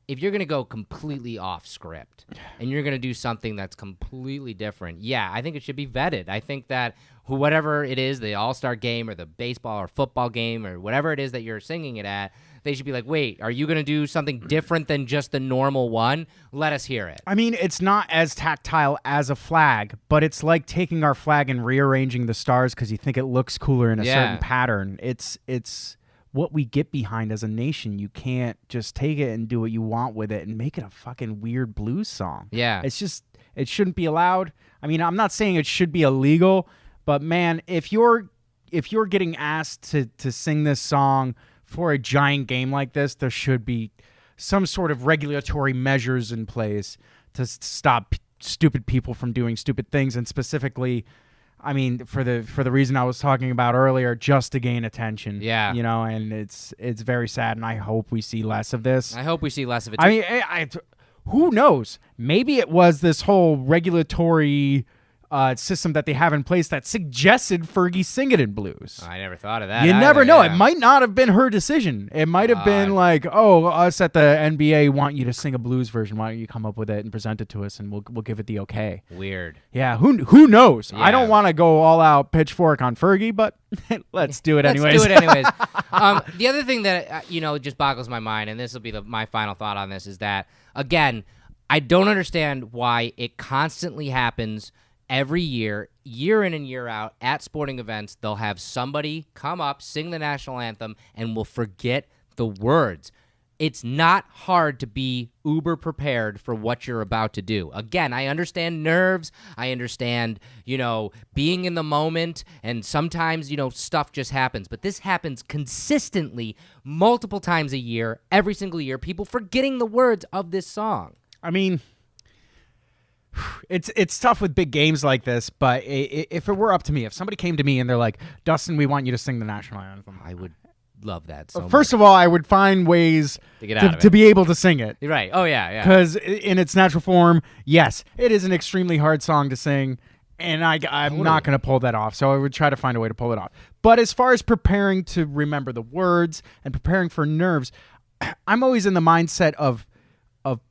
if you're going to go completely off script and you're going to do something that's completely different, I think it should be vetted. I think that whatever it is, the All-Star game or the baseball or football game or whatever it is that you're singing it at, they should be like, wait, are you going to do something different than just the normal one? Let us hear it. I mean, it's not as tactile as a flag, but it's like taking our flag and rearranging the stars because you think it looks cooler in a certain pattern. It's what we get behind as a nation. You can't just take it and do what you want with it and make it a fucking weird blues song. Yeah. It's just, it shouldn't be allowed. I mean, I'm not saying it should be illegal, but man, if you're getting asked to sing this song for a giant game like this, there should be some sort of regulatory measures in place to stop stupid people from doing stupid things, and specifically, I mean, for the reason I was talking about earlier, just to gain attention. Yeah. You know, and it's very sad, and I hope we see less of this. I hope we see less of it, too. I mean, who knows? Maybe it was this whole regulatory system that they have in place that suggested Fergie sing it in blues. I never thought of that. You either, never know. yeah. It might not have been her decision. It might have been like, oh, us at the NBA want you to sing a blues version. Why don't you come up with it and present it to us, and we'll give it the okay. Weird. Yeah, who knows? Yeah. I don't want to go all out pitchfork on Fergie, but let's do it anyways. Let's do it anyways. The other thing that just boggles my mind, and this will be my final thought on this, is that, again, I don't understand why it constantly happens every year in and year out, at sporting events. They'll have somebody come up, sing the national anthem, and we'll forget the words. It's not hard to be uber prepared for what you're about to do. Again, I understand nerves. I understand, being in the moment, and sometimes, stuff just happens. But this happens consistently multiple times a year, every single year, people forgetting the words of this song. I mean, it's tough with big games like this, but if it were up to me, if somebody came to me and they're like, Dustin, we want you to sing the national anthem, I would love that so much. First of all, I would find ways to get out of it, to be able to sing it. Right. Oh, yeah. Because in its natural form, yes, it is an extremely hard song to sing, and I'm not going to pull that off, so I would try to find a way to pull it off. But as far as preparing to remember the words and preparing for nerves, I'm always in the mindset of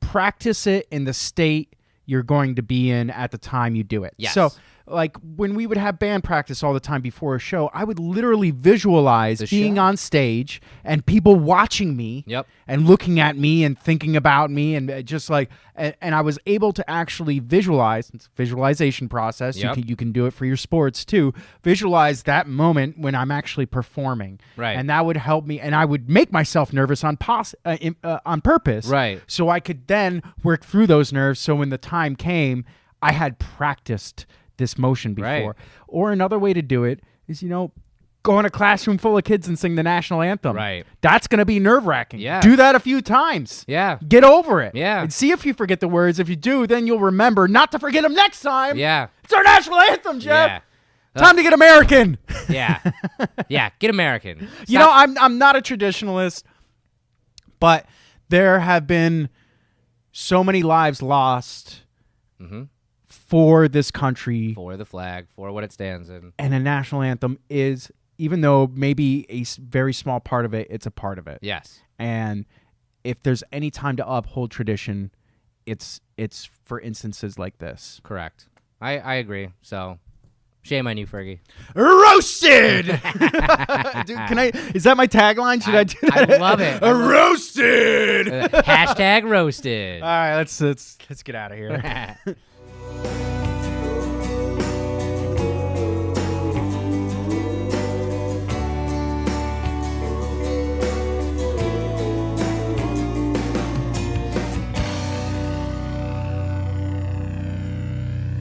practice it in the state you're going to be in at the time you do it. Yes. So, like, when we would have band practice all the time before a show, I would literally visualize being on stage and people watching me and looking at me and thinking about me, and just like, and I was able to actually visualize. It's a visualization process. You can do it for your sports too. Visualize that moment when I'm actually performing. Right. And that would help me, and I would make myself nervous on purpose. Right. So I could then work through those nerves, so when the time came, I had practiced this motion before. Right. Or another way to do it is, go in a classroom full of kids and sing the national anthem. Right. That's going to be nerve-wracking. Yeah. Do that a few times. Yeah. Get over it. Yeah. And see if you forget the words. If you do, then you'll remember not to forget them next time. Yeah. It's our national anthem, Jeff. Yeah. Time to get American. Yeah. Yeah. Get American. I'm not a traditionalist, but there have been so many lives lost for this country, for the flag, for what it stands in. And a national anthem is, even though maybe a very small part of it, it's a part of it. Yes. And if there's any time to uphold tradition, it's for instances like this. Correct. I agree. So, shame on you, Fergie. Roasted! Dude, is that my tagline? Should I do that? I love it. Roasted! Hashtag roasted. All right, let's get out of here.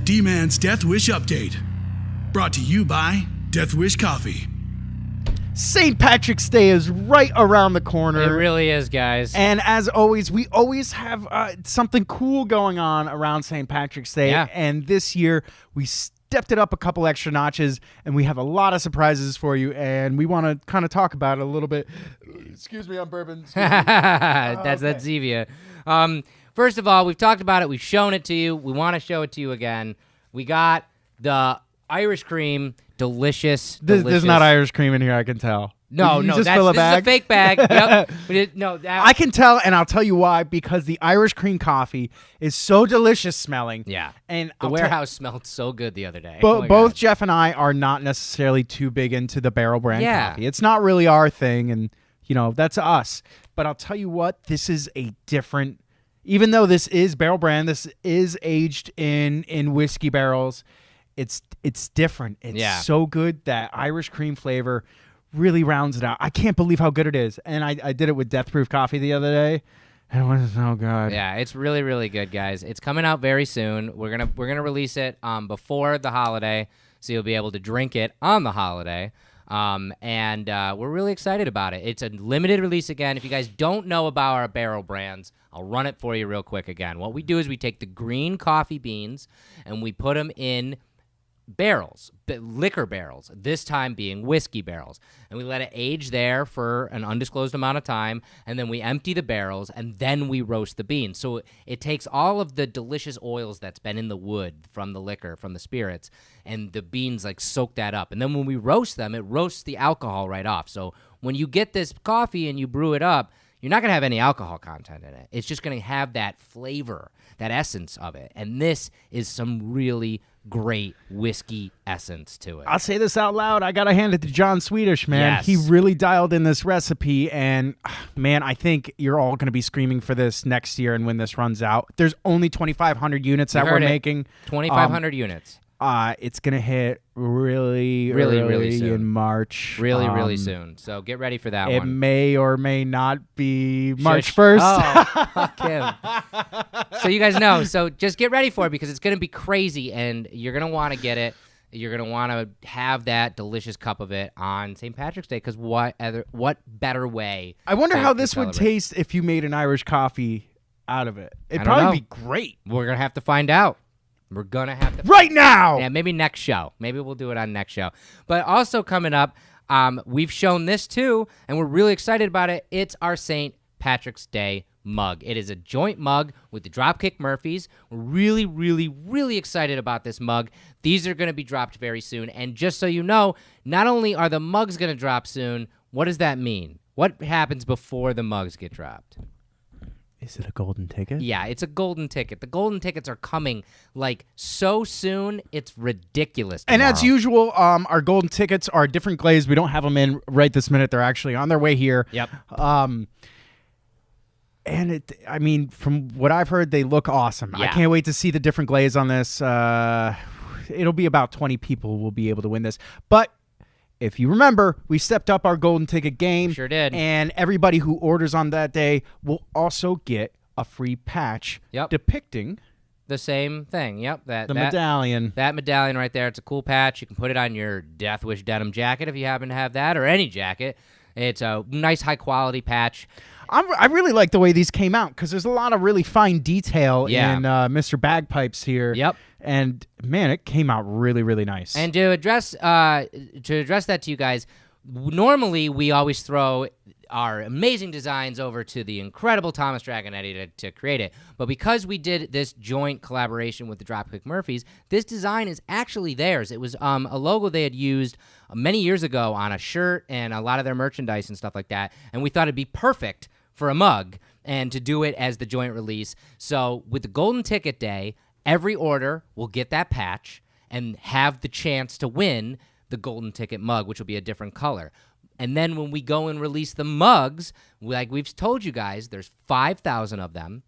D-Man's Death Wish Update. Brought to you by Death Wish Coffee. St. Patrick's Day is right around the corner. It really is, guys. And as always, we always have something cool going on around St. Patrick's Day. Yeah. And this year, we stepped it up a couple extra notches, and we have a lot of surprises for you, and we want to kind of talk about it a little bit. Excuse me, I'm bourbon. That's Zevia. First of all, we've talked about it. We've shown it to you. We want to show it to you again. We got the Irish cream, delicious. There's not Irish cream in here, I can tell. No, this is a fake bag. Yep. I can tell, and I'll tell you why, because the Irish cream coffee is so delicious smelling. Yeah. And the warehouse smelled so good the other day. Both Jeff and I are not necessarily too big into the barrel brand coffee. It's not really our thing, and that's us. But I'll tell you what, this is a different. Even though this is barrel brand, this is aged in whiskey barrels. It's different. It's so good. That Irish cream flavor really rounds it out. I can't believe how good it is. And I did it with Death Proof coffee the other day, and it was so good. Yeah, it's really, really good, guys. It's coming out very soon. We're gonna release it before the holiday, so you'll be able to drink it on the holiday. And we're really excited about it. It's a limited release again. If you guys don't know about our barrel brands, I'll run it for you real quick again. What we do is we take the green coffee beans and we put them in barrels, liquor barrels, this time being whiskey barrels. And we let it age there for an undisclosed amount of time, and then we empty the barrels, and then we roast the beans. So it takes all of the delicious oils that's been in the wood from the liquor, from the spirits, and the beans like soak that up. And then when we roast them, it roasts the alcohol right off. So when you get this coffee and you brew it up, you're not going to have any alcohol content in it. It's just going to have that flavor, that essence of it. And this is some really great whiskey essence to it. I'll say this out loud. I got to hand it to John Swedish, man. Yes. He really dialed in this recipe. And, man, I think you're all going to be screaming for this next year and when this runs out. There's only 2,500 units that we're making. 2,500 units. It's going to hit really soon. in March. Really soon. So get ready for that it one. It may or may not be March 1st. Oh, fuck him. So you guys know. So just get ready for it because it's going to be crazy and you're going to want to get it. You're going to want to have that delicious cup of it on St. Patrick's Day because what better way? I wonder how this would taste if you made an Irish coffee out of it. It'd probably be great. We're going to have to find out. We're going to have to. Right now! Yeah, maybe next show. Maybe we'll do it on next show. But also coming up, we've shown this too, and we're really excited about it. It's our St. Patrick's Day mug. It is a joint mug with the Dropkick Murphys. We're really excited about this mug. These are going to be dropped very soon. And just so you know, not only are the mugs going to drop soon, what does that mean? What happens before the mugs get dropped? Is it a golden ticket? Yeah, it's a golden ticket. The golden tickets are coming like so soon, it's ridiculous. And as usual, our golden tickets are different glaze. We don't have them in right this minute. They're actually on their way here. Yep. And I mean, from what I've heard, they look awesome. Yeah. I can't wait to see the different glaze on this. It'll be about 20 people will be able to win this. But if you remember, we stepped up our golden ticket game. Sure did. And everybody who orders on that day will also get a free patch depicting the same thing. Yep. The medallion. That medallion right there. It's a cool patch. You can put it on your Death Wish denim jacket if you happen to have that, or any jacket. It's a nice, high-quality patch. I really like the way these came out because there's a lot of really fine detail in Mr. Bagpipes here. Yep. And, man, it came out really nice. And to address that to you guys, normally we always throw our amazing designs over to the incredible Thomas Dragonetti to create it. But because we did this joint collaboration with the Dropkick Murphys, this design is actually theirs. It was a logo they had used many years ago on a shirt and a lot of their merchandise and stuff like that. And we thought it'd be perfect for a mug and to do it as the joint release. So with the Golden Ticket Day, every order will get that patch and have the chance to win the Golden Ticket mug, which will be a different color. And then when we go and release the mugs, like we've told you guys, there's 5,000 of them,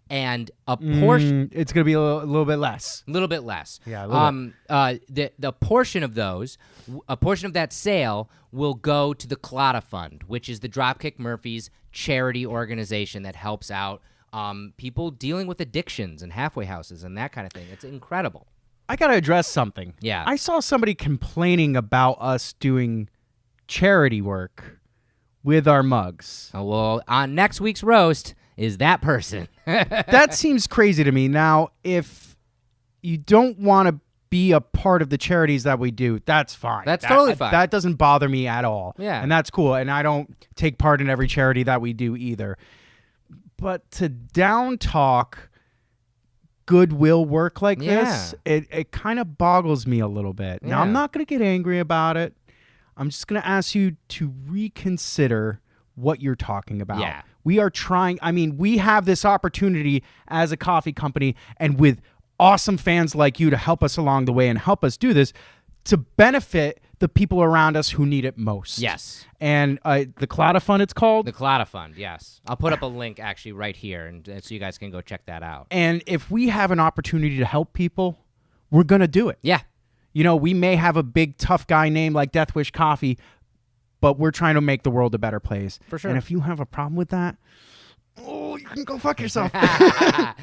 and a portion. It's going to be a little bit less. A little bit less. Yeah, a little bit. The portion of those, a portion of that sale will go to the Claddagh Fund, which is the Dropkick Murphys charity organization that helps out people dealing with addictions and halfway houses and that kind of thing. It's incredible. I got to address something. Yeah. I saw somebody complaining about us doing charity work with our mugs. Oh, well, on next week's roast is that person. That seems crazy to me. Now, if you don't want to be a part of the charities that we do, that's fine. That's totally fine. That doesn't bother me at all. Yeah. And that's cool. And I don't take part in every charity that we do either. But to down talk goodwill work like this, it kind of boggles me a little bit. Now, I'm not going to get angry about it. I'm just going to ask you to reconsider what you're talking about. Yeah. We are trying. I mean, we have this opportunity as a coffee company and with awesome fans like you to help us along the way and help us do this to benefit the people around us who need it most. Yes. And the Claddagh Fund, it's called? The Claddagh Fund, yes. I'll put up a link actually right here and so you guys can go check that out. And if we have an opportunity to help people, we're going to do it. Yeah. You know, we may have a big tough guy name like Death Wish Coffee, but we're trying to make the world a better place. For sure. And if you have a problem with that, you can go fuck yourself. I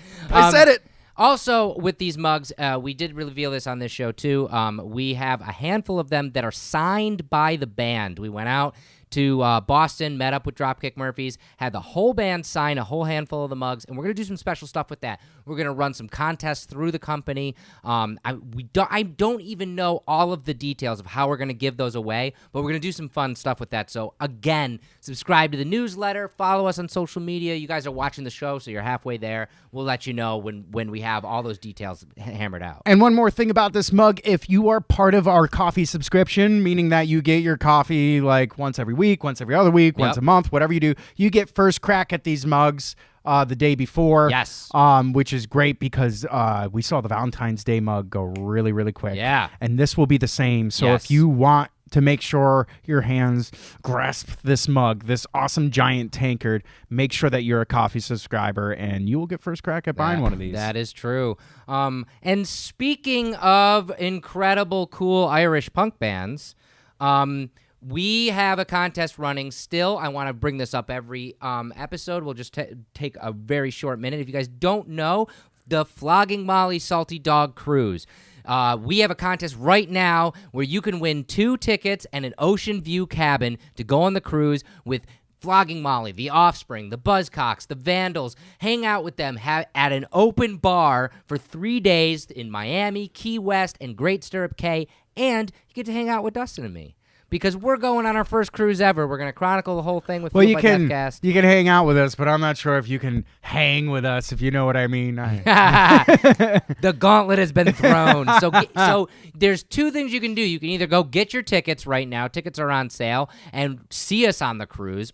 said it. Also, with these mugs, we did reveal this on this show, too. We have a handful of them that are signed by the band. We went out to Boston, met up with Dropkick Murphys, had the whole band sign a whole handful of the mugs, and we're going to do some special stuff with that. We're going to run some contests through the company. I don't even know all of the details of how we're going to give those away, but we're going to do some fun stuff with that. So, again, subscribe to the newsletter, follow us on social media. You guys are watching the show, so you're halfway there. We'll let you know when we have all those details hammered out. And one more thing about this mug, if you are part of our coffee subscription, meaning that you get your coffee like once every week, once every other week, once a month, whatever you do, you get first crack at these mugs the day before. Yes. Which is great because we saw the Valentine's Day mug go really, really quick. Yeah. And this will be the same. So if you want to make sure your hands grasp this mug, this awesome giant tankard, make sure that you're a coffee subscriber and you will get first crack at buying one of these. That is true. And speaking of incredible, cool Irish punk bands, we have a contest running still. I want to bring this up every episode. We'll just take a very short minute. If you guys don't know, the Flogging Molly Salty Dog Cruise. We have a contest right now where you can win 2 tickets and an ocean view cabin to go on the cruise with Flogging Molly, The Offspring, the Buzzcocks, the Vandals. Hang out with them at an open bar for 3 days in Miami, Key West, and Great Stirrup Cay. And you get to hang out with Dustin and me. Because we're going on our first cruise ever. We're going to chronicle the whole thing with you by can Deathcast. You can hang out with us, but I'm not sure if you can hang with us, if you know what I mean. The gauntlet has been thrown. So there's 2 things you can do. You can either go get your tickets right now. Tickets are on sale. And see us on the cruise.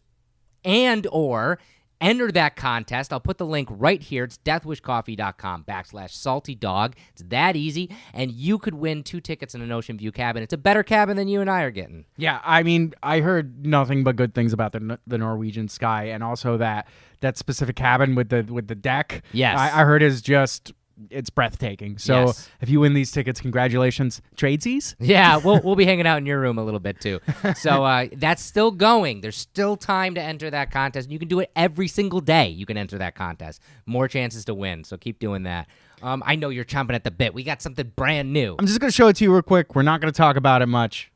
And or enter that contest. I'll put the link right here. It's deathwishcoffee.com/saltydog. It's that easy. And you could win 2 tickets in an ocean view cabin. It's a better cabin than you and I are getting. Yeah, I mean, I heard nothing but good things about the Norwegian Sky, and also that specific cabin with the deck. Yes. I heard is just... it's breathtaking. So if you win these tickets, congratulations. Tradesies? Yeah, we'll be hanging out in your room a little bit too. So that's still going. There's still time to enter that contest. You can do it every single day. You can enter that contest. More chances to win. So keep doing that. I know you're chomping at the bit. We got something brand new. I'm just going to show it to you real quick. We're not going to talk about it much.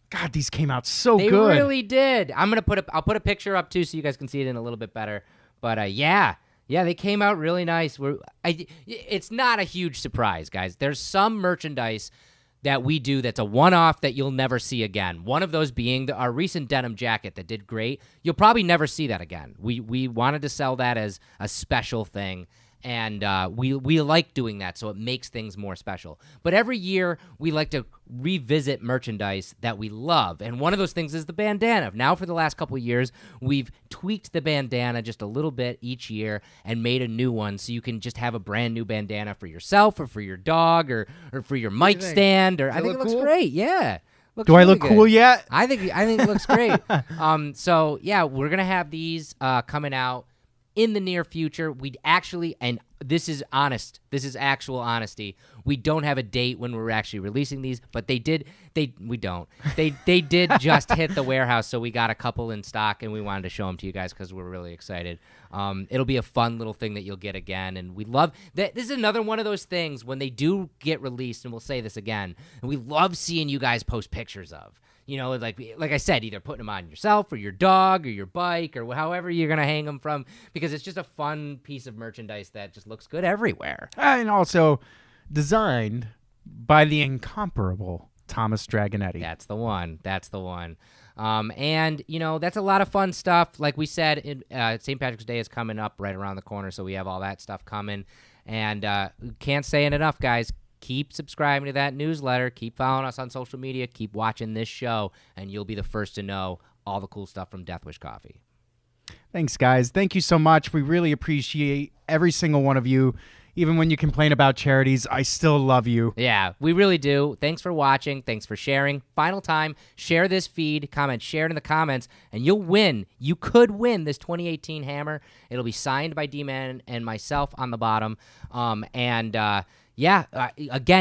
God, these came out so good. They really did. I'll put a picture up too so you guys can see it in a little bit better. But yeah, they came out really nice. It's not a huge surprise, guys. There's some merchandise that we do that's a one-off that you'll never see again. One of those being our recent denim jacket that did great. You'll probably never see that again. We wanted to sell that as a special thing, and we like doing that, so it makes things more special. But every year, we like to revisit merchandise that we love, and one of those things is the bandana. Now, for the last couple of years, we've tweaked the bandana just a little bit each year and made a new one, so you can just have a brand new bandana for yourself or for your dog or for your mic stand. I think it looks great. Yeah. Do I look cool yet? I think it looks great. So yeah, we're gonna have these coming out in the near future. We'd actually, and this is honest, this is actual honesty, we don't have a date when we're actually releasing these, but they did just hit the warehouse, so we got a couple in stock, and we wanted to show them to you guys because we're really excited. It'll be a fun little thing that you'll get again, and we love that. This is another one of those things when they do get released, and we'll say this again, and we love seeing you guys post pictures of. You know, like I said, either putting them on yourself or your dog or your bike or however you're going to hang them from, because it's just a fun piece of merchandise that just looks good everywhere. And also designed by the incomparable Thomas Dragonetti. That's the one. And, you know, that's a lot of fun stuff. Like we said, St. Patrick's Day is coming up right around the corner, so we have all that stuff coming. And can't say it enough, guys. Keep subscribing to that newsletter. Keep following us on social media. Keep watching this show, and you'll be the first to know all the cool stuff from Death Wish Coffee. Thanks, guys. Thank you so much. We really appreciate every single one of you. Even when you complain about charities, I still love you. Yeah, we really do. Thanks for watching. Thanks for sharing. Final time, share this feed, share it in the comments, and you'll win. You could win this 2018 hammer. It'll be signed by D-Man and myself on the bottom. Again,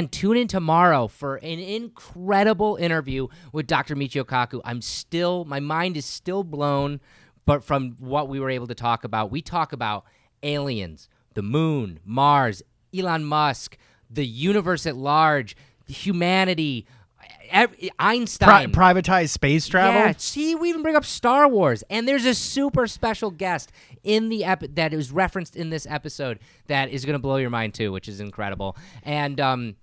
tune in tomorrow for an incredible interview with Dr. Michio Kaku. My mind is still blown, but from what we were able to talk about, we talk about aliens, the moon, Mars, Elon Musk, the universe at large, humanity, Einstein. Privatized space travel? Yeah, see, we even bring up Star Wars. And there's a super special guest in the that is referenced in this episode that is going to blow your mind too, which is incredible. And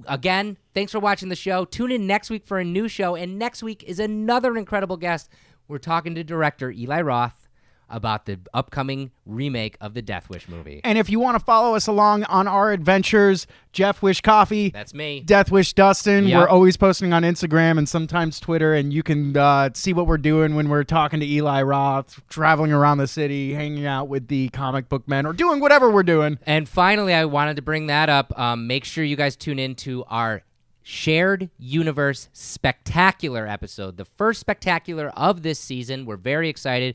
again, thanks for watching the show. Tune in next week for a new show. And next week is another incredible guest. We're talking to director Eli Roth about the upcoming remake of the Death Wish movie. And if you want to follow us along on our adventures, Jeff Wish Coffee. That's me. Death Wish Dustin. Yep. We're always posting on Instagram and sometimes Twitter, and you can see what we're doing when we're talking to Eli Roth, traveling around the city, hanging out with the comic book men, or doing whatever we're doing. And finally, I wanted to bring that up. Make sure you guys tune in to our Shared Universe Spectacular episode, the first spectacular of this season. We're very excited.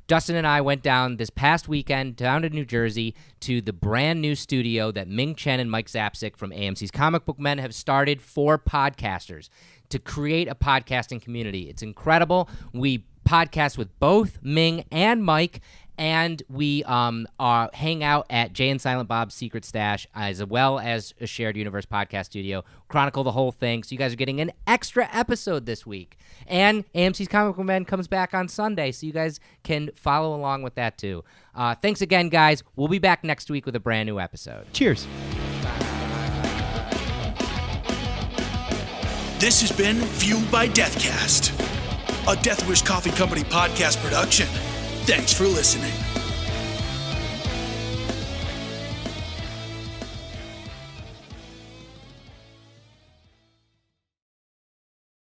Dustin and I went down this past weekend down to New Jersey to the brand new studio that Ming Chen and Mike Zapsik from AMC's Comic Book Men have started for podcasters to create a podcasting community. It's incredible. We podcast with both Ming and Mike, and we hang out at Jay and Silent Bob's Secret Stash, as well as a Shared Universe podcast studio, chronicle the whole thing. So you guys are getting an extra episode this week. And AMC's Comic Book Men comes back on Sunday, so you guys can follow along with that too. Thanks again, guys. We'll be back next week with a brand new episode. Cheers. This has been Fueled by Deathcast, a Death Wish Coffee Company podcast production. Thanks for listening.